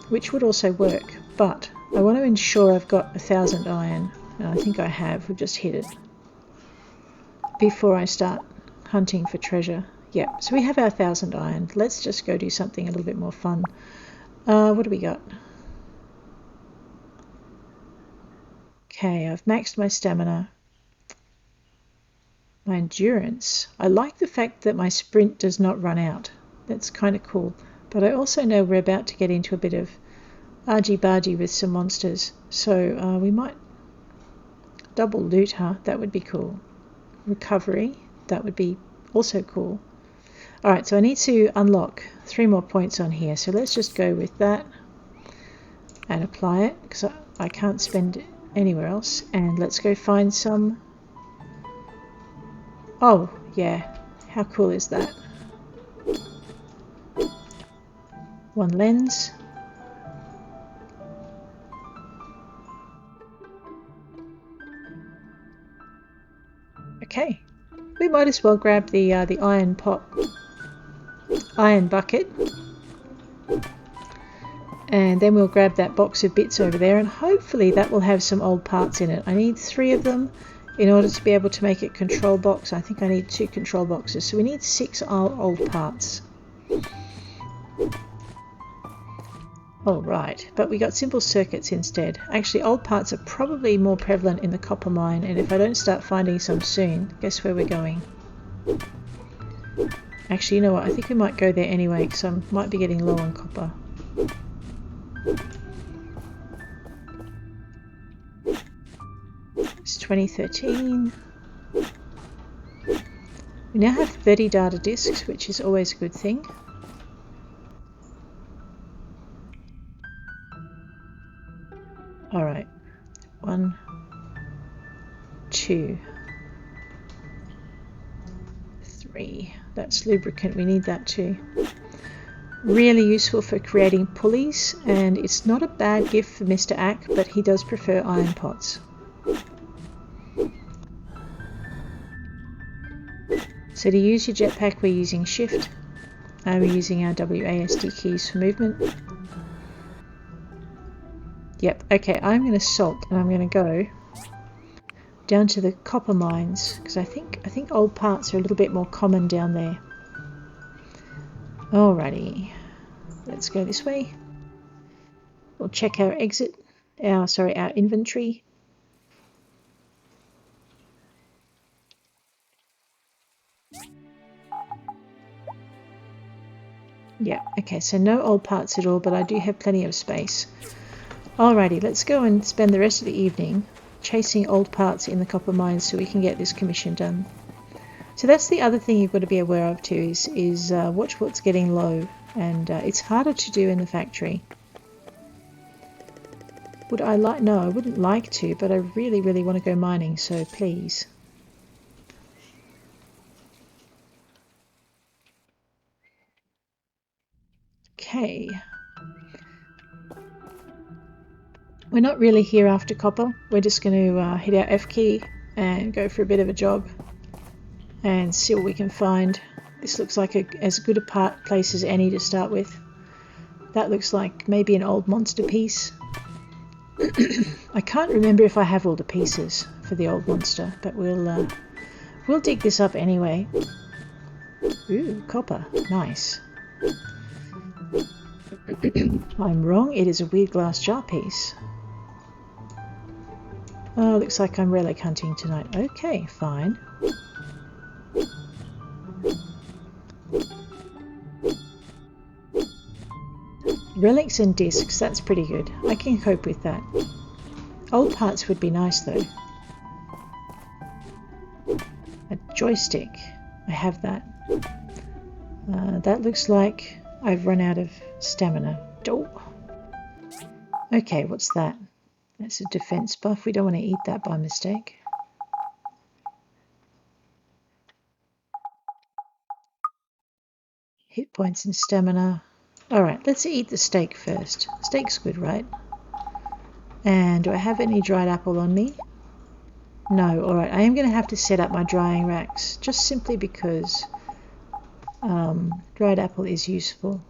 Which would also work, but I want to ensure I've got 1,000 iron, and I think I have. We've just hit it before I start hunting for treasure. Yeah, so we have our 1,000 iron. Let's just go do something a little bit more fun. What do we got? Okay, I've maxed my stamina, my endurance. I like the fact that my sprint does not run out. That's kind of cool. But I also know we're about to get into a bit of argy-bargy with some monsters. So we might double loot, huh? That would be cool. Recovery, that would be also cool. Alright, so I need to unlock 3 more points on here. So let's just go with that and apply it, because I can't spend it anywhere else. And let's go find some... Oh, yeah. How cool is that? 1 lens. Okay, we might as well grab the iron pot, iron bucket, And then we'll grab that box of bits over there, and hopefully that will have some old parts in it. I need 3 of them in order to be able to make a control box. I think I need 2 control boxes, so we need 6 old parts. Alright, but we got simple circuits instead. Actually, old parts are probably more prevalent in the copper mine, and if I don't start finding some soon, guess where we're going? Actually, you know what, I think we might go there anyway, because I might be getting low on copper. It's 2013. We now have 30 data disks, which is always a good thing. Alright, 1, 2, 3. That's lubricant, we need that too. Really useful for creating pulleys, and it's not a bad gift for Mr. Ack, but he does prefer iron pots. So to use your jetpack, we're using shift, and we're using our WASD keys for movement. Yep, okay, I'm going to salt, and I'm going to go down to the copper mines, because I think old parts are a little bit more common down there. Alrighty, let's go this way. We'll check our our inventory. Yeah, okay, so no old parts at all, but I do have plenty of space. Alrighty, let's go and spend the rest of the evening chasing old parts in the copper mines so we can get this commission done. So that's the other thing you've got to be aware of too, is watch what's getting low, and it's harder to do in the factory. Would I like? No, I wouldn't like to, but I really, really want to go mining, so please. Okay. We're not really here after copper. We're just going to hit our F key and go for a bit of a jog and see what we can find. This looks like as good a place as any to start with. That looks like maybe an old monster piece. I can't remember if I have all the pieces for the old monster, but we'll dig this up anyway. Ooh, copper. Nice. I'm wrong. It is a weird glass jar piece. Oh, looks like I'm relic hunting tonight. Okay, fine. Relics and discs, that's pretty good. I can cope with that. Old parts would be nice though. A joystick. I have that. That looks like I've run out of stamina. Oh. Okay, what's that? That's a defense buff. We don't want to eat that by mistake. Hit points and stamina. Alright, let's eat the steak first. Steak's good, right? And do I have any dried apple on me? No, alright. I am going to have to set up my drying racks, just simply because dried apple is useful.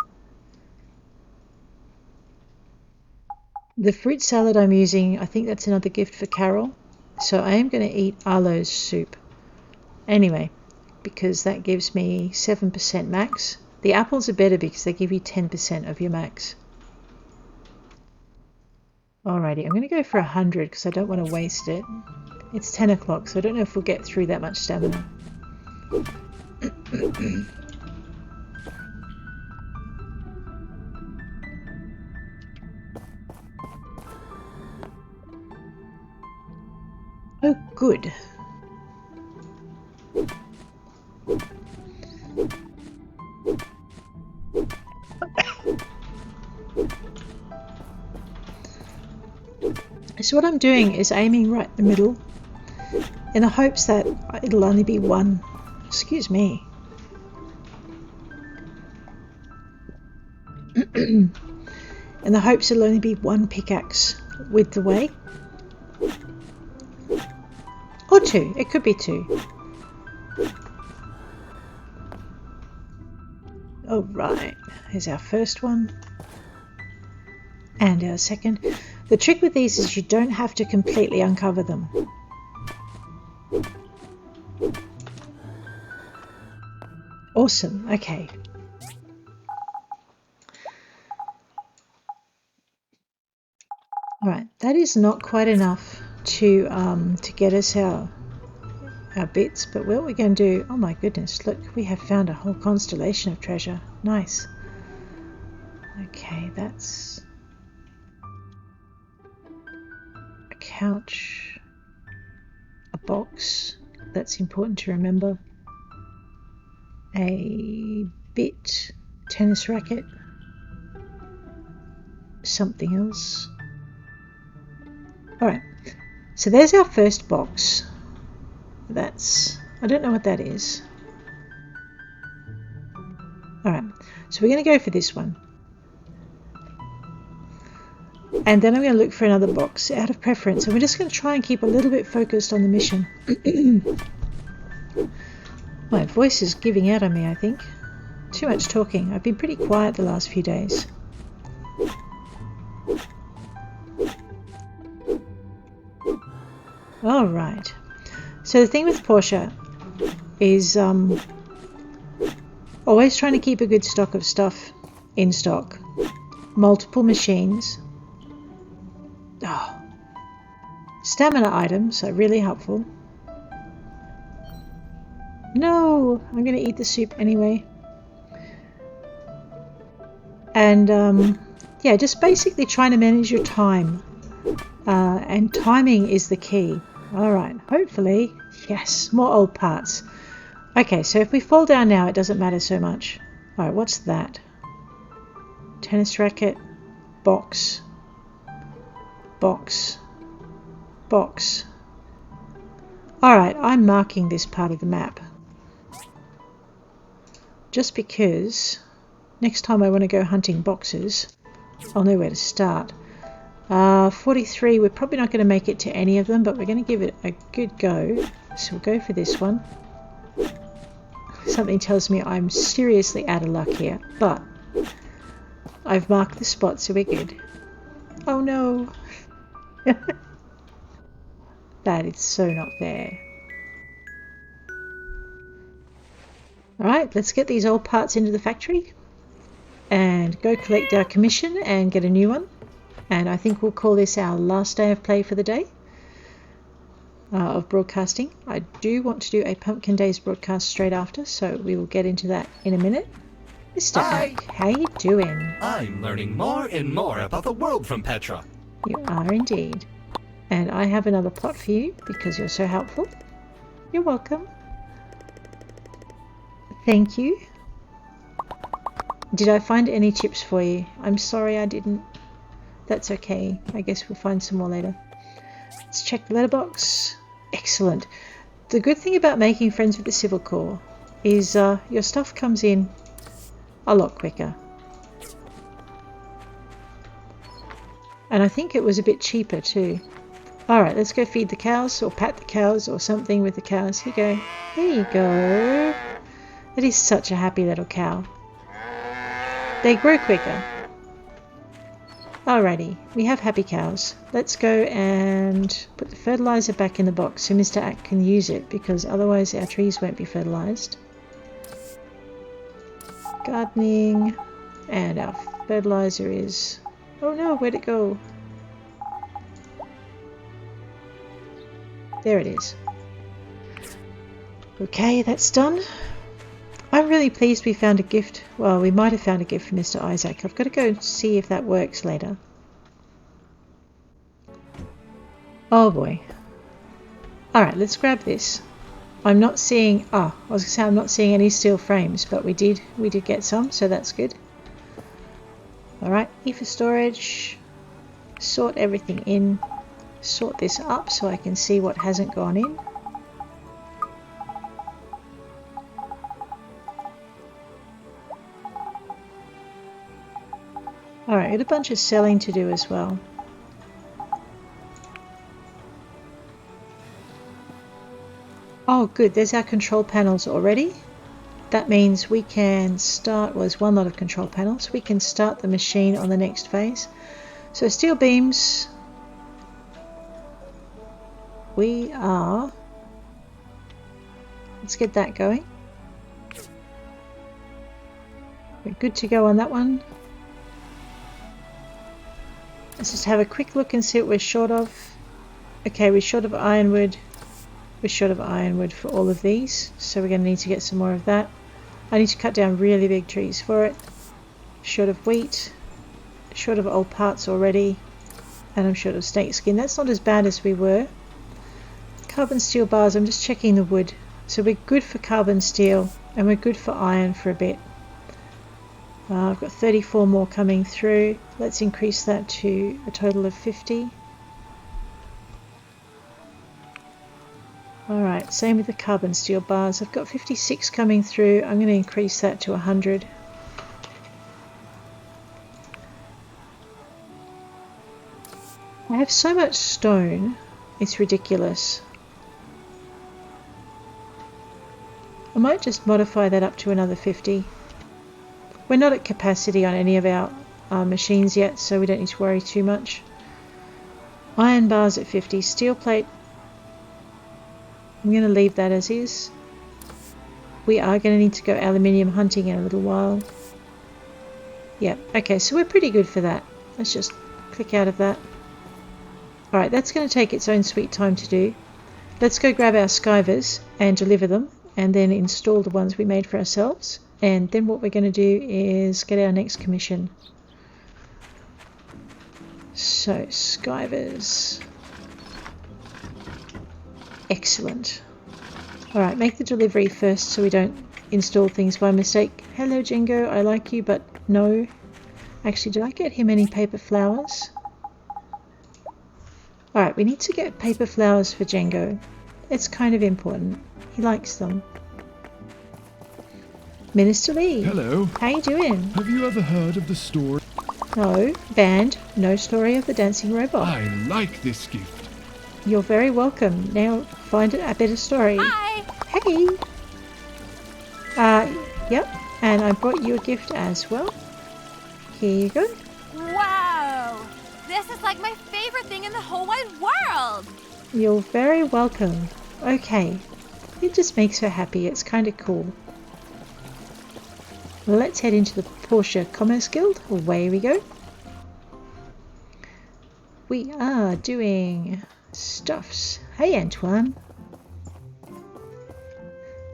The fruit salad I'm using, I think that's another gift for Carol. So I am going to eat aloe soup. Anyway, because that gives me 7% max. The apples are better because they give you 10% of your max. Alrighty, I'm going to go for 100 because I don't want to waste it. It's 10 o'clock, so I don't know if we'll get through that much stamina. Oh, good. So what I'm doing is aiming right in the middle in the hopes that it'll only be one. Excuse me. In the hopes it'll only be one pickaxe width away. Or two. It could be two. Alright. Here's our first one. And our second. The trick with these is you don't have to completely uncover them. Awesome. Okay. Right, that is not quite enough to get us our bits, but what we're going to do, oh my goodness, look, we have found a whole constellation of treasure. Nice. Okay, that's a couch, a box, that's important to remember, a bit, tennis racket, something else. Alright, so there's our first box. That's, I don't know what that is. Alright, so we're going to go for this one. And then I'm going to look for another box out of preference. And we're just going to try and keep a little bit focused on the mission. My voice is giving out on me, I think. Too much talking. I've been pretty quiet the last few days. All right. So the thing with Portia is always trying to keep a good stock of stuff in stock. Multiple machines. Oh. Stamina items are really helpful. No, I'm going to eat the soup anyway. And yeah, just basically trying to manage your time. And timing is the key. Alright, hopefully, yes, more old parts. Okay, so if we fall down now, it doesn't matter so much. Alright, what's that? Tennis racket, box, box, box. Alright, I'm marking this part of the map. Just because next time I want to go hunting boxes, I'll know where to start. 43, we're probably not going to make it to any of them, but we're going to give it a good go. So we'll go for this one. Something tells me I'm seriously out of luck here, but I've marked the spot, so we're good. Oh no! That is so not fair. Alright, let's get these old parts into the factory and go collect our commission and get a new one. And I think we'll call this our last day of play for the day of broadcasting. I do want to do a Pumpkin Days broadcast straight after, so we will get into that in a minute. Mr. Ack, how you doing? I'm learning more and more about the world from Petra. You are indeed. And I have another plot for you because you're so helpful. You're welcome. Thank you. Did I find any chips for you? I'm sorry I didn't. That's okay. I guess we'll find some more later. Let's check the letterbox. Excellent. The good thing about making friends with the Civil Corps is your stuff comes in a lot quicker. And I think it was a bit cheaper too. Alright, let's go feed the cows or pat the cows or something with the cows. Here you go. There you go. That is such a happy little cow. They grow quicker. Alrighty, we have happy cows. Let's go and put the fertilizer back in the box so Mr. Ack can use it, because otherwise our trees won't be fertilized. Gardening, and our fertilizer is... oh no, where'd it go? There it is. Okay, that's done. I'm really pleased we found a gift. Well, we might have found a gift for Mr. Isaac. I've got to go see if that works later. Oh boy. Alright, let's grab this. I'm not seeing... oh, I was going to say I'm not seeing any steel frames, but we did get some, so that's good. Alright, E for storage. Sort everything in. Sort this up so I can see what hasn't gone in. Alright, got a bunch of selling to do as well. Oh good, there's our control panels already. That means we can start, well there's one lot of control panels, we can start the machine on the next phase. So steel beams, we are, let's get that going. We're good to go on that one. Let's just have a quick look and see what we're short of. Okay, we're short of ironwood. We're short of ironwood for all of these, so we're going to need to get some more of that. I need to cut down really big trees for it. Short of wheat, short of old parts already, and I'm short of snake skin. That's not as bad as we were. Carbon steel bars, I'm just checking the wood. So we're good for carbon steel, and we're good for iron for a bit. I've got 34 more coming through. Let's increase that to a total of 50. Alright, same with the carbon steel bars. I've got 56 coming through. I'm going to increase that to 100. I have so much stone, it's ridiculous. I might just modify that up to another 50. We're not at capacity on any of our machines yet, so we don't need to worry too much. Iron bars at 50, steel plate, I'm going to leave that as is. We are going to need to go aluminium hunting in a little while. Yep, okay, so we're pretty good for that. Let's just click out of that. Alright, that's going to take its own sweet time to do. Let's go grab our skivers and deliver them, and then install the ones we made for ourselves. And then what we're going to do is get our next commission. So, skivers. Excellent. Alright, make the delivery first so we don't install things by mistake. Hello Django, I like you, but no. Actually, did I get him any paper flowers? Alright, we need to get paper flowers for Django. It's kind of important. He likes them. Minister Lee. Hello. How you doing? Have you ever heard of the story? No. Banned. No story of the dancing robot. I like this gift. You're very welcome. Now find a better story. Hi. Hey. Yep. And I brought you a gift as well. Here you go. Wow. This is like my favorite thing in the whole wide world. You're very welcome. Okay. It just makes her happy. It's kind of cool. Let's head into the Portia Commerce Guild. Away we go. We are doing stuffs. Hey Antoine.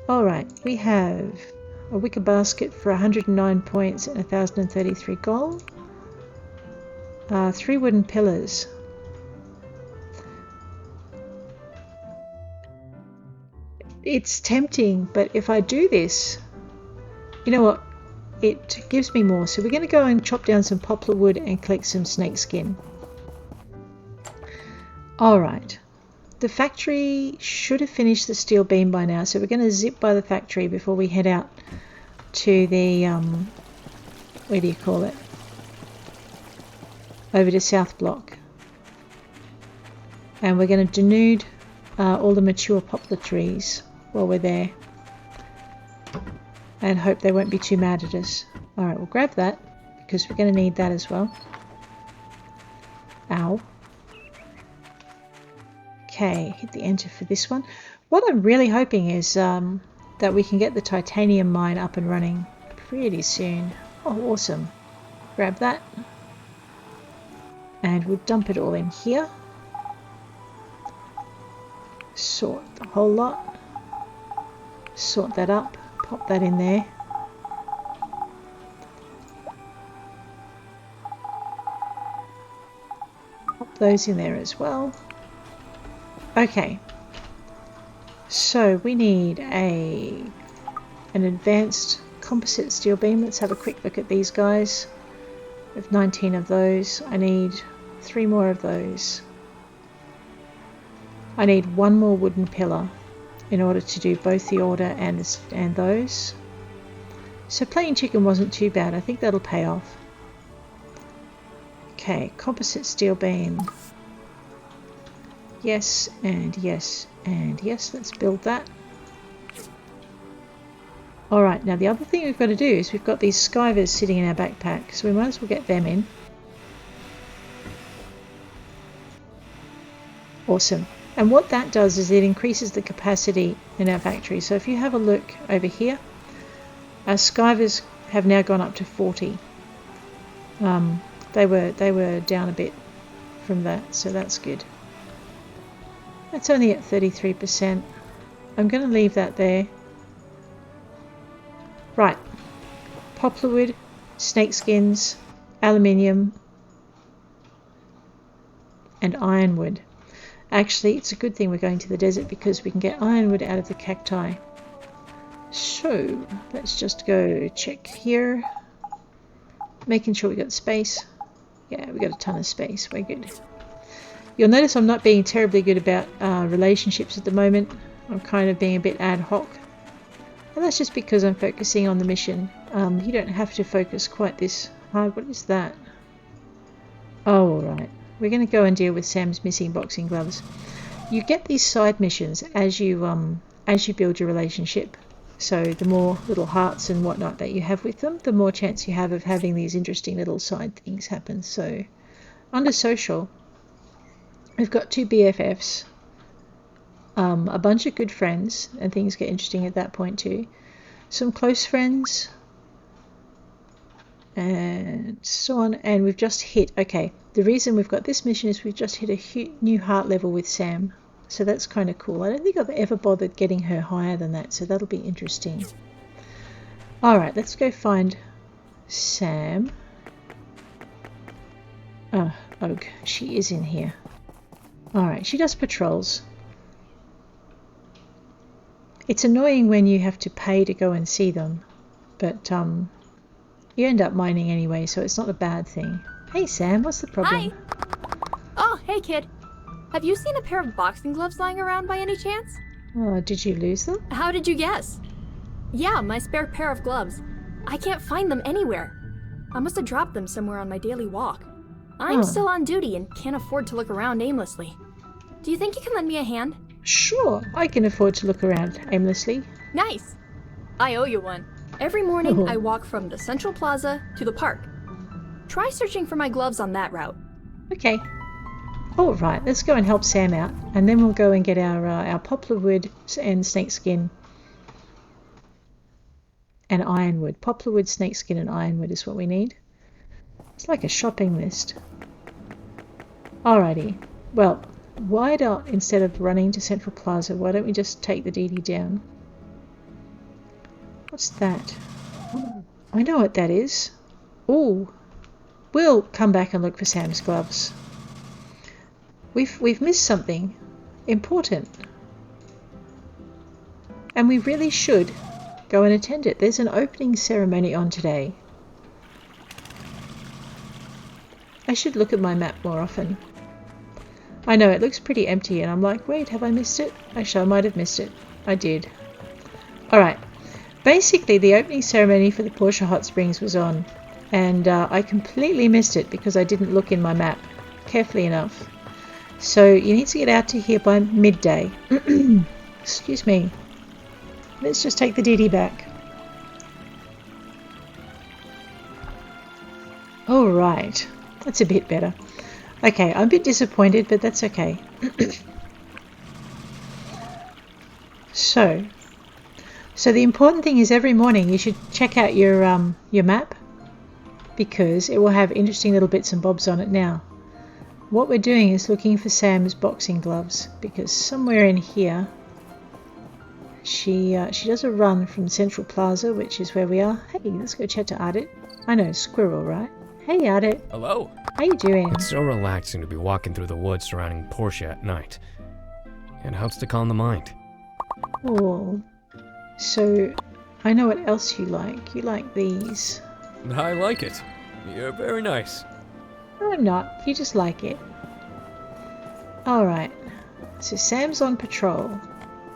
Alright, we have a wicker basket for 109 points and 1033 gold. 3 wooden pillars. It's tempting, but if I do this, you know what? It gives me more. So we're going to go and chop down some poplar wood and collect some snake skin. Alright. The factory should have finished the steel beam by now, so we're going to zip by the factory before we head out to the, where do you call it? Over to South Block. And we're going to denude all the mature poplar trees while we're there. And hope they won't be too mad at us. Alright, we'll grab that, because we're going to need that as well. Ow. Okay, hit the enter for this one. What I'm really hoping is that we can get the titanium mine up and running pretty soon. Oh, awesome. Grab that. And we'll dump it all in here. Sort the whole lot. Sort that up. Pop that in there. Pop those in there as well. Okay. So we need an advanced composite steel beam. Let's have a quick look at these guys. We have 19 of those. I need 3 more of those. I need 1 more wooden pillar in order to do both the order and those. So plain chicken wasn't too bad. I think that'll pay off. Okay, composite steel beam. Yes, and yes, and yes. Let's build that. Alright, now the other thing we've got to do is we've got these skivers sitting in our backpack, so we might as well get them in. Awesome. And what that does is it increases the capacity in our factory. So if you have a look over here, our skivers have now gone up to 40. They were down a bit from that, so that's good. That's only at 33%. I'm going to leave that there. Right. Poplar wood, snake skins, aluminium, and ironwood. Actually, it's a good thing we're going to the desert because we can get ironwood out of the cacti. So, let's just go check here. Making sure we got space. Yeah, we got a ton of space. We're good. You'll notice I'm not being terribly good about relationships at the moment. I'm kind of being a bit ad hoc. And that's just because I'm focusing on the mission. You don't have to focus quite this hard. What is that? Oh, alright. We're going to go and deal with Sam's missing boxing gloves. You get these side missions as you build your relationship. So the more little hearts and whatnot that you have with them, the more chance you have of having these interesting little side things happen. So under social, we've got 2 BFFs, a bunch of good friends, and things get interesting at that point too. Some close friends, and so on. And we've just hit, okay, the reason we've got this mission is we've just hit a new heart level with Sam. So that's kind of cool. I don't think I've ever bothered getting her higher than that, so that'll be interesting. Alright, let's go find Sam. Oh, she is in here. Alright, she does patrols. It's annoying when you have to pay to go and see them, but you end up mining anyway, so it's not a bad thing. Hey Sam, what's the problem? Hi! Oh, hey kid. Have you seen a pair of boxing gloves lying around by any chance? Oh, did you lose them? How did you guess? Yeah, my spare pair of gloves. I can't find them anywhere. I must have dropped them somewhere on my daily walk. I'm still on duty and can't afford to look around aimlessly. Do you think you can lend me a hand? Sure, I can afford to look around aimlessly. Nice! I owe you one. Every morning I walk from the Central Plaza to the park. Try searching for my gloves on that route. Okay. Alright, let's go and help Sam out, and then we'll go and get our poplar wood and snakeskin and ironwood. Poplar wood, snakeskin and ironwood is what we need. It's like a shopping list. Alrighty. Well, why don't, instead of running to Central Plaza, why don't we just take the DD down? What's that? I know what that is. Ooh. We'll come back and look for Sam's gloves. We've missed something important. And we really should go and attend it. There's an opening ceremony on today. I should look at my map more often. I know, it looks pretty empty and I'm like, wait, have I missed it? Actually, I might have missed it. I did. Alright. Basically, the opening ceremony for the Portia Hot Springs was on. And I completely missed it because I didn't look in my map carefully enough. So you need to get out to here by midday. Excuse me. Let's just take the DD back. Alright. That's a bit better. Okay, I'm a bit disappointed, but that's okay. So the important thing is every morning you should check out your map, because it will have interesting little bits and bobs on it now. What we're doing is looking for Sam's boxing gloves, because somewhere in here she does a run from Central Plaza, which is where we are. Hey, let's go chat to Ardit. I know, squirrel, right? Hey Ardit. Hello. How you doing? It's so relaxing to be walking through the woods surrounding Portia at night. It helps to calm the mind. Oh, so I know what else you like. You like these. I like it. You're very nice. No, I'm not. You just like it. Alright. So Sam's on patrol.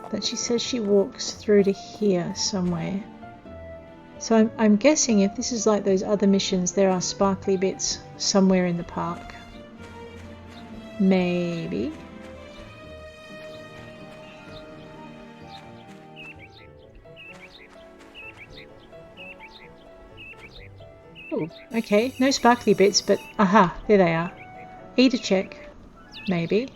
But she says she walks through to here somewhere. So I'm guessing if this is like those other missions, there are sparkly bits somewhere in the park. Maybe. Oh, okay. No sparkly bits, but aha, there they are. E to check. Maybe.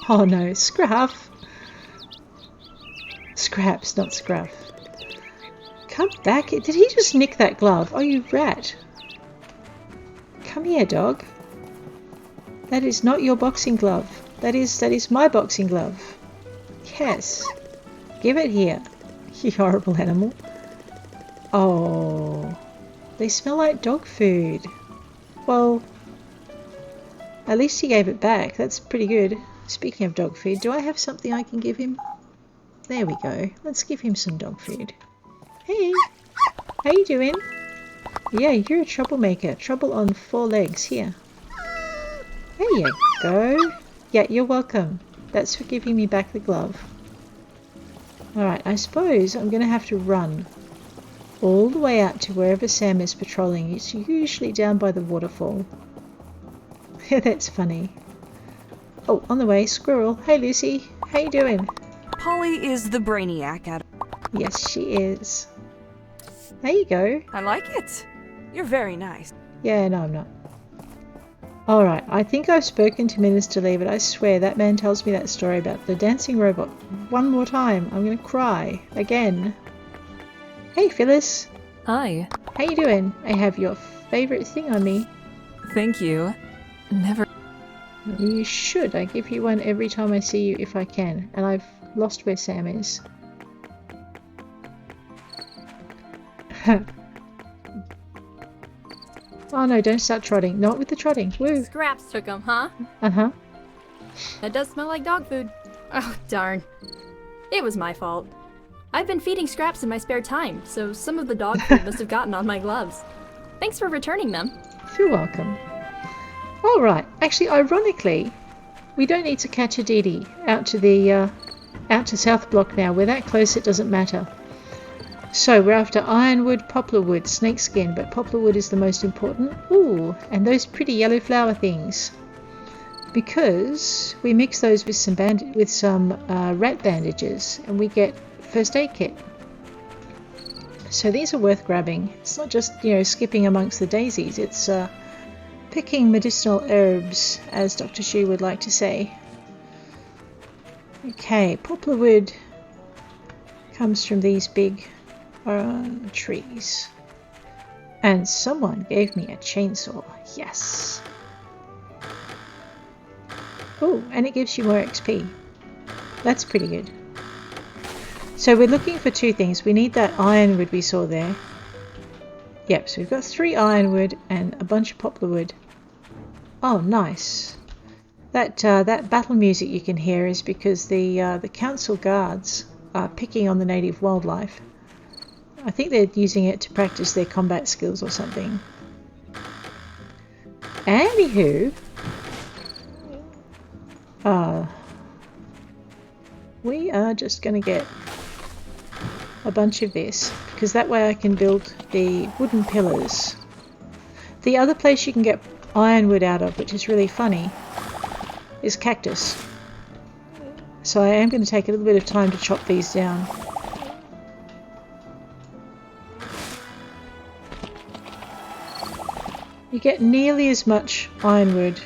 Oh no, Scruff! Scraps, not Scruff. Come back. Did he just nick that glove? Oh, you rat. Come here, dog. That is not your boxing glove. That is my boxing glove. Yes. Give it here. You horrible animal. Oh. They smell like dog food. Well, at least he gave it back. That's pretty good. Speaking of dog food, do I have something I can give him? There we go. Let's give him some dog food. Hey, how you doing? Yeah, you're a troublemaker. Trouble on 4 legs. Here. There you go. Yeah, you're welcome. That's for giving me back the glove. Alright, I suppose I'm going to have to run all the way out to wherever Sam is patrolling. It's usually down by the waterfall. That's funny. Oh, on the way, squirrel. Hey, Lucy. How you doing? Polly is the brainiac at it. Yes, she is. There you go. I like it. You're very nice. Yeah, no, I'm not. Alright, I think I've spoken to Minister Lee, but I swear that man tells me that story about the dancing robot one more time. I'm gonna cry. Again. Hey, Phyllis. Hi. How you doing? I have your favourite thing on me. Thank you. Never... You should. I give you one every time I see you if I can. And I've lost where Sam is. Oh no, don't start trotting. Not with the trotting. Woo. Scraps took them, huh? Uh-huh. That does smell like dog food. Oh, darn. It was my fault. I've been feeding Scraps in my spare time, so some of the dog food must have gotten on my gloves. Thanks for returning them. You're welcome. Alright, actually, ironically, we don't need to catch a Dee out to South Block now. We're that close it doesn't matter. So we're after ironwood, poplarwood, snakeskin, but poplarwood is the most important. Ooh, and those pretty yellow flower things. Because we mix those with some rat bandages and we get first aid kit. So these are worth grabbing. It's not just, skipping amongst the daisies. It's picking medicinal herbs, as Dr. Shu would like to say. Okay, poplarwood comes from these big trees. And someone gave me a chainsaw. Yes. Oh, and it gives you more XP. That's pretty good. So we're looking for 2 things. We need that ironwood we saw there. Yep, so we've got 3 ironwood and a bunch of poplarwood. Oh, nice. That battle music you can hear is because the council guards are picking on the native wildlife. I think they're using it to practice their combat skills or something. Anywho, we are just going to get a bunch of this, because that way I can build the wooden pillars. The other place you can get ironwood out of, which is really funny, is cactus. So I am going to take a little bit of time to chop these down. You get nearly as much ironwood,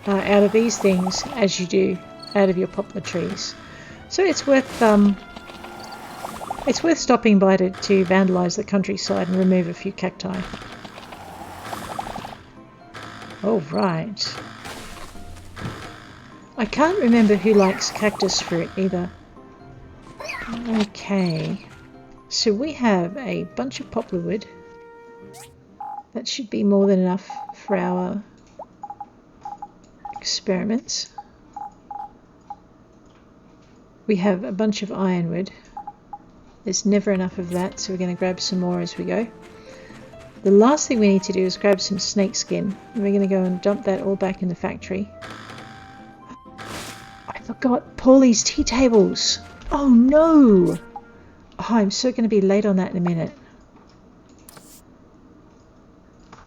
out of these things as you do out of your poplar trees. So it's worth stopping by to vandalise the countryside and remove a few cacti. All right. I can't remember who likes cactus fruit either. Okay. So we have a bunch of poplarwood. That should be more than enough for our experiments. We have a bunch of ironwood. There's never enough of that, so we're going to grab some more as we go. The last thing we need to do is grab some snakeskin, and we're going to go and dump that all back in the factory. I forgot Paulie's tea tables! Oh no! Oh, I'm so going to be late on that in a minute.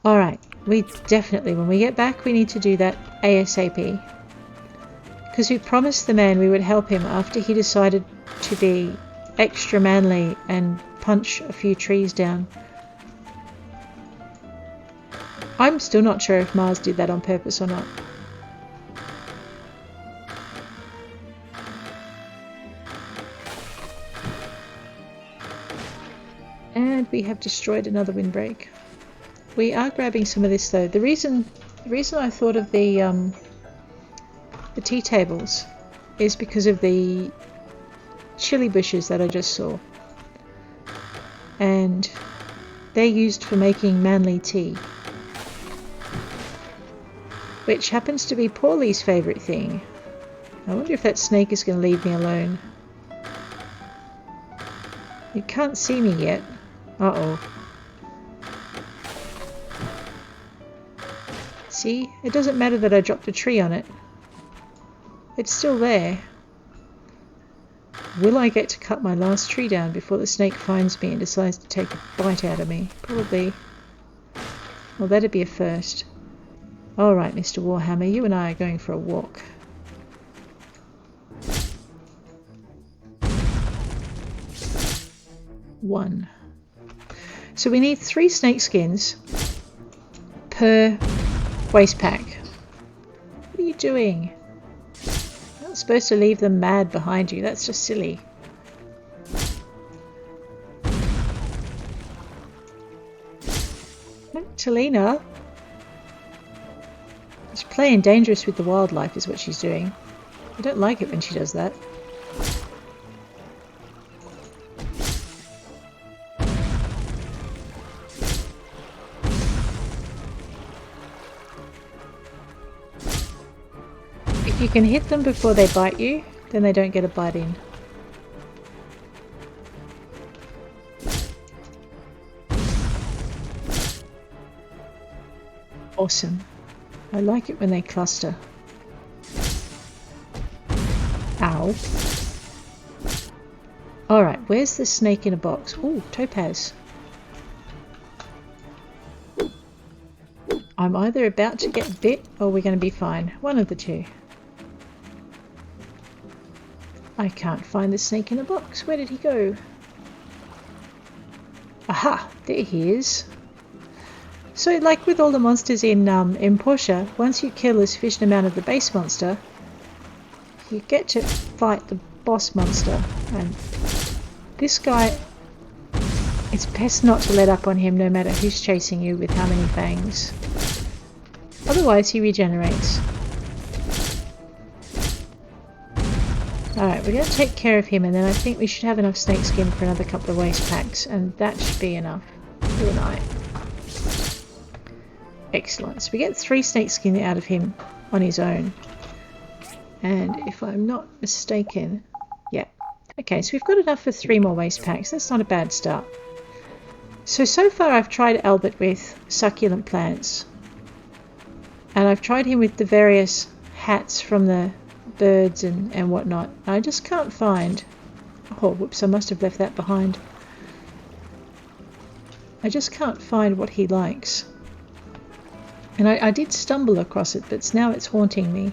Alright, we definitely, when we get back, we need to do that ASAP. Because we promised the man we would help him after he decided to be extra manly and punch a few trees down. I'm still not sure if Mars did that on purpose or not. we have destroyed another windbreak. We are grabbing some of this though. The reason I thought of the tea tables is because of the chili bushes that I just saw. And they're used for making manly tea, which happens to be Paulie's favourite thing. I wonder if that snake is going to leave me alone. You can't see me yet. Uh-oh. See? It doesn't matter that I dropped a tree on it. It's still there. Will I get to cut my last tree down before the snake finds me and decides to take a bite out of me? Probably. Well, that'd be a first. Alright, Mr. Warhammer, you and I are going for a walk. One. So we need 3 snake skins per waste pack. What are you doing? You're not supposed to leave them mad behind you. That's just silly. Talina. She's playing dangerous with the wildlife is what she's doing. I don't like it when she does that. If you can hit them before they bite you, then they don't get a bite in. Awesome. I like it when they cluster. Ow. Alright, where's the snake in a box? Ooh, topaz. I'm either about to get bit or we're going to be fine. One of the two. I can't find the snake in a box. Where did he go? Aha! There he is. So, like with all the monsters in Portia, once you kill a sufficient amount of the base monster, you get to fight the boss monster. And this guy, it's best not to let up on him no matter who's chasing you with how many fangs. Otherwise he regenerates. Alright, we're going to take care of him and then I think we should have enough snake skin for another couple of waste packs, and that should be enough. You and I. Excellent. So we get 3 snake skin out of him on his own. And if I'm not mistaken, yeah. Okay, so we've got enough for 3 more waste packs. That's not a bad start. So far I've tried Albert with succulent plants. And I've tried him with the various hats from the birds and whatnot. I just can't find... Oh, whoops, I must have left that behind. I just can't find what he likes. And I did stumble across it, but now it's haunting me.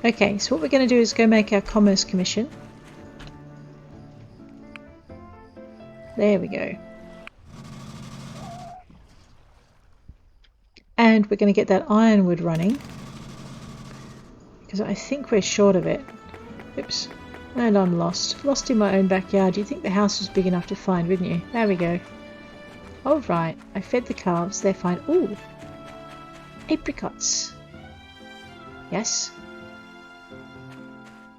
Okay, so what we're going to do is go make our commerce commission. There we go. And we're going to get that ironwood running. Because I think we're short of it. Oops. And I'm lost. Lost in my own backyard. You'd think the house was big enough to find, wouldn't you? There we go. Alright, I fed the calves. They're fine. Ooh! Apricots. Yes.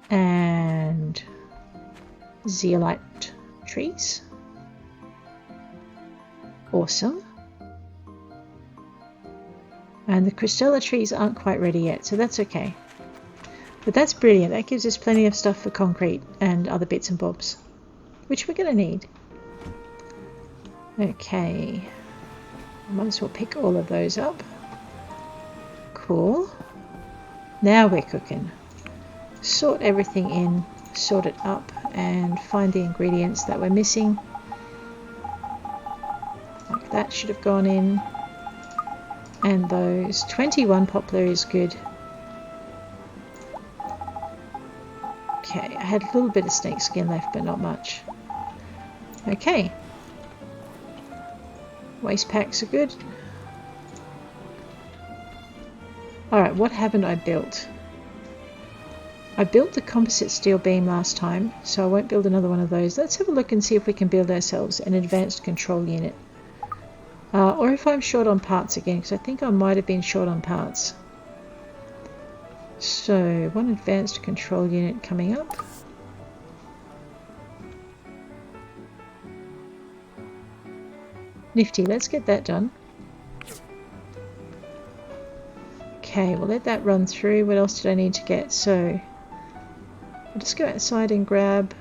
And zeolite trees. Awesome. And the crystella trees aren't quite ready yet, so that's okay. But that's brilliant. That gives us plenty of stuff for concrete and other bits and bobs, which we're going to need. Okay. I might as well pick all of those up. Cool. Now we're cooking. Sort everything in, sort it up, and find the ingredients that we're missing. Like that should have gone in. And those 21 poplar is good. Okay, I had a little bit of snake skin left, but not much. Okay. Waste packs are good. Alright, what haven't I built? I built the composite steel beam last time, so I won't build another one of those. Let's have a look and see if we can build ourselves an advanced control unit. Or if I'm short on parts again, because I think I might have been short on parts. So, one advanced control unit coming up. Nifty, let's get that done. Okay, we'll let that run through. What else did I need to get? So, I'll just go outside and grab...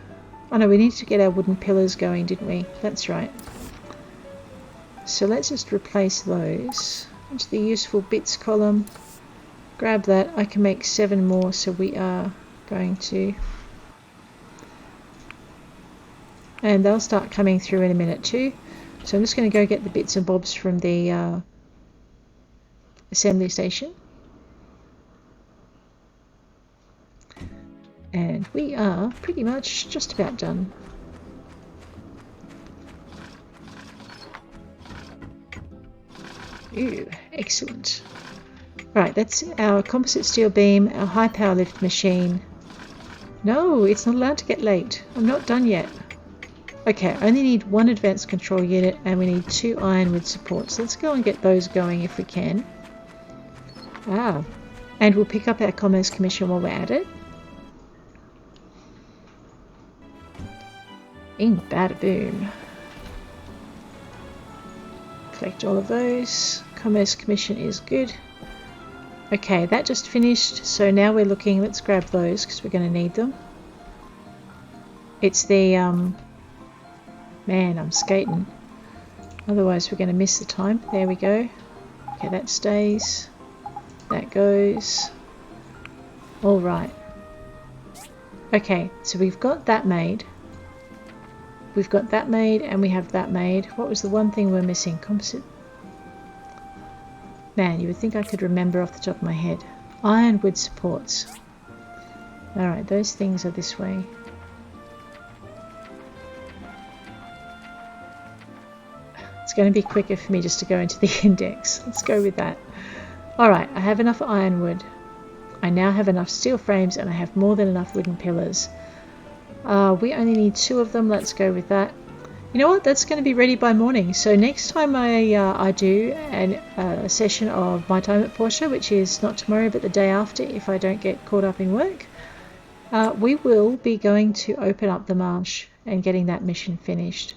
Oh no, we needed to get our wooden pillars going, didn't we? That's right. So let's just replace those. Into the useful bits column. Grab that. I can make 7 more, so we are going to... And they'll start coming through in a minute too. So I'm just going to go get the bits and bobs from the assembly station. And we are pretty much just about done. Ooh, excellent. Right, that's our composite steel beam, our high power lift machine. No, it's not allowed to get late. I'm not done yet. Okay, I only need 1 advanced control unit and we need 2 ironwood supports. Let's go and get those going if we can. And we'll pick up our Commerce Commission while we're at it. In bada boom. Collect all of those. Commerce Commission is good. Okay, that just finished. So now we're looking, let's grab those because we're going to need them. It's the, man, I'm skating. Otherwise we're going to miss the time. There we go. Okay, that stays. That goes. All right. Okay, so we've got that made. We've got that made and we have that made. What was the one thing we're missing? Composite. Man, you would think I could remember off the top of my head. Ironwood supports. Alright, those things are this way. It's going to be quicker for me just to go into the index. Let's go with that. Alright, I have enough ironwood. I now have enough steel frames and I have more than enough wooden pillars. We only need 2 of them. Let's go with that. You know what? That's going to be ready by morning. So next time I do a session of My Time at Portia, which is not tomorrow but the day after if I don't get caught up in work, we will be going to open up the marsh and getting that mission finished.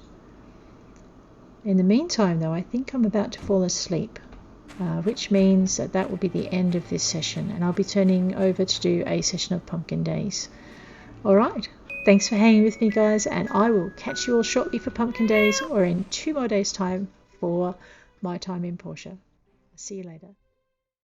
In the meantime though, I think I'm about to fall asleep, which means that that will be the end of this session and I'll be turning over to do a session of Pumpkin Days. Alright. Thanks for hanging with me, guys, and I will catch you all shortly for Pumpkin Days or in 2 more days' time for My Time in Portia. See you later.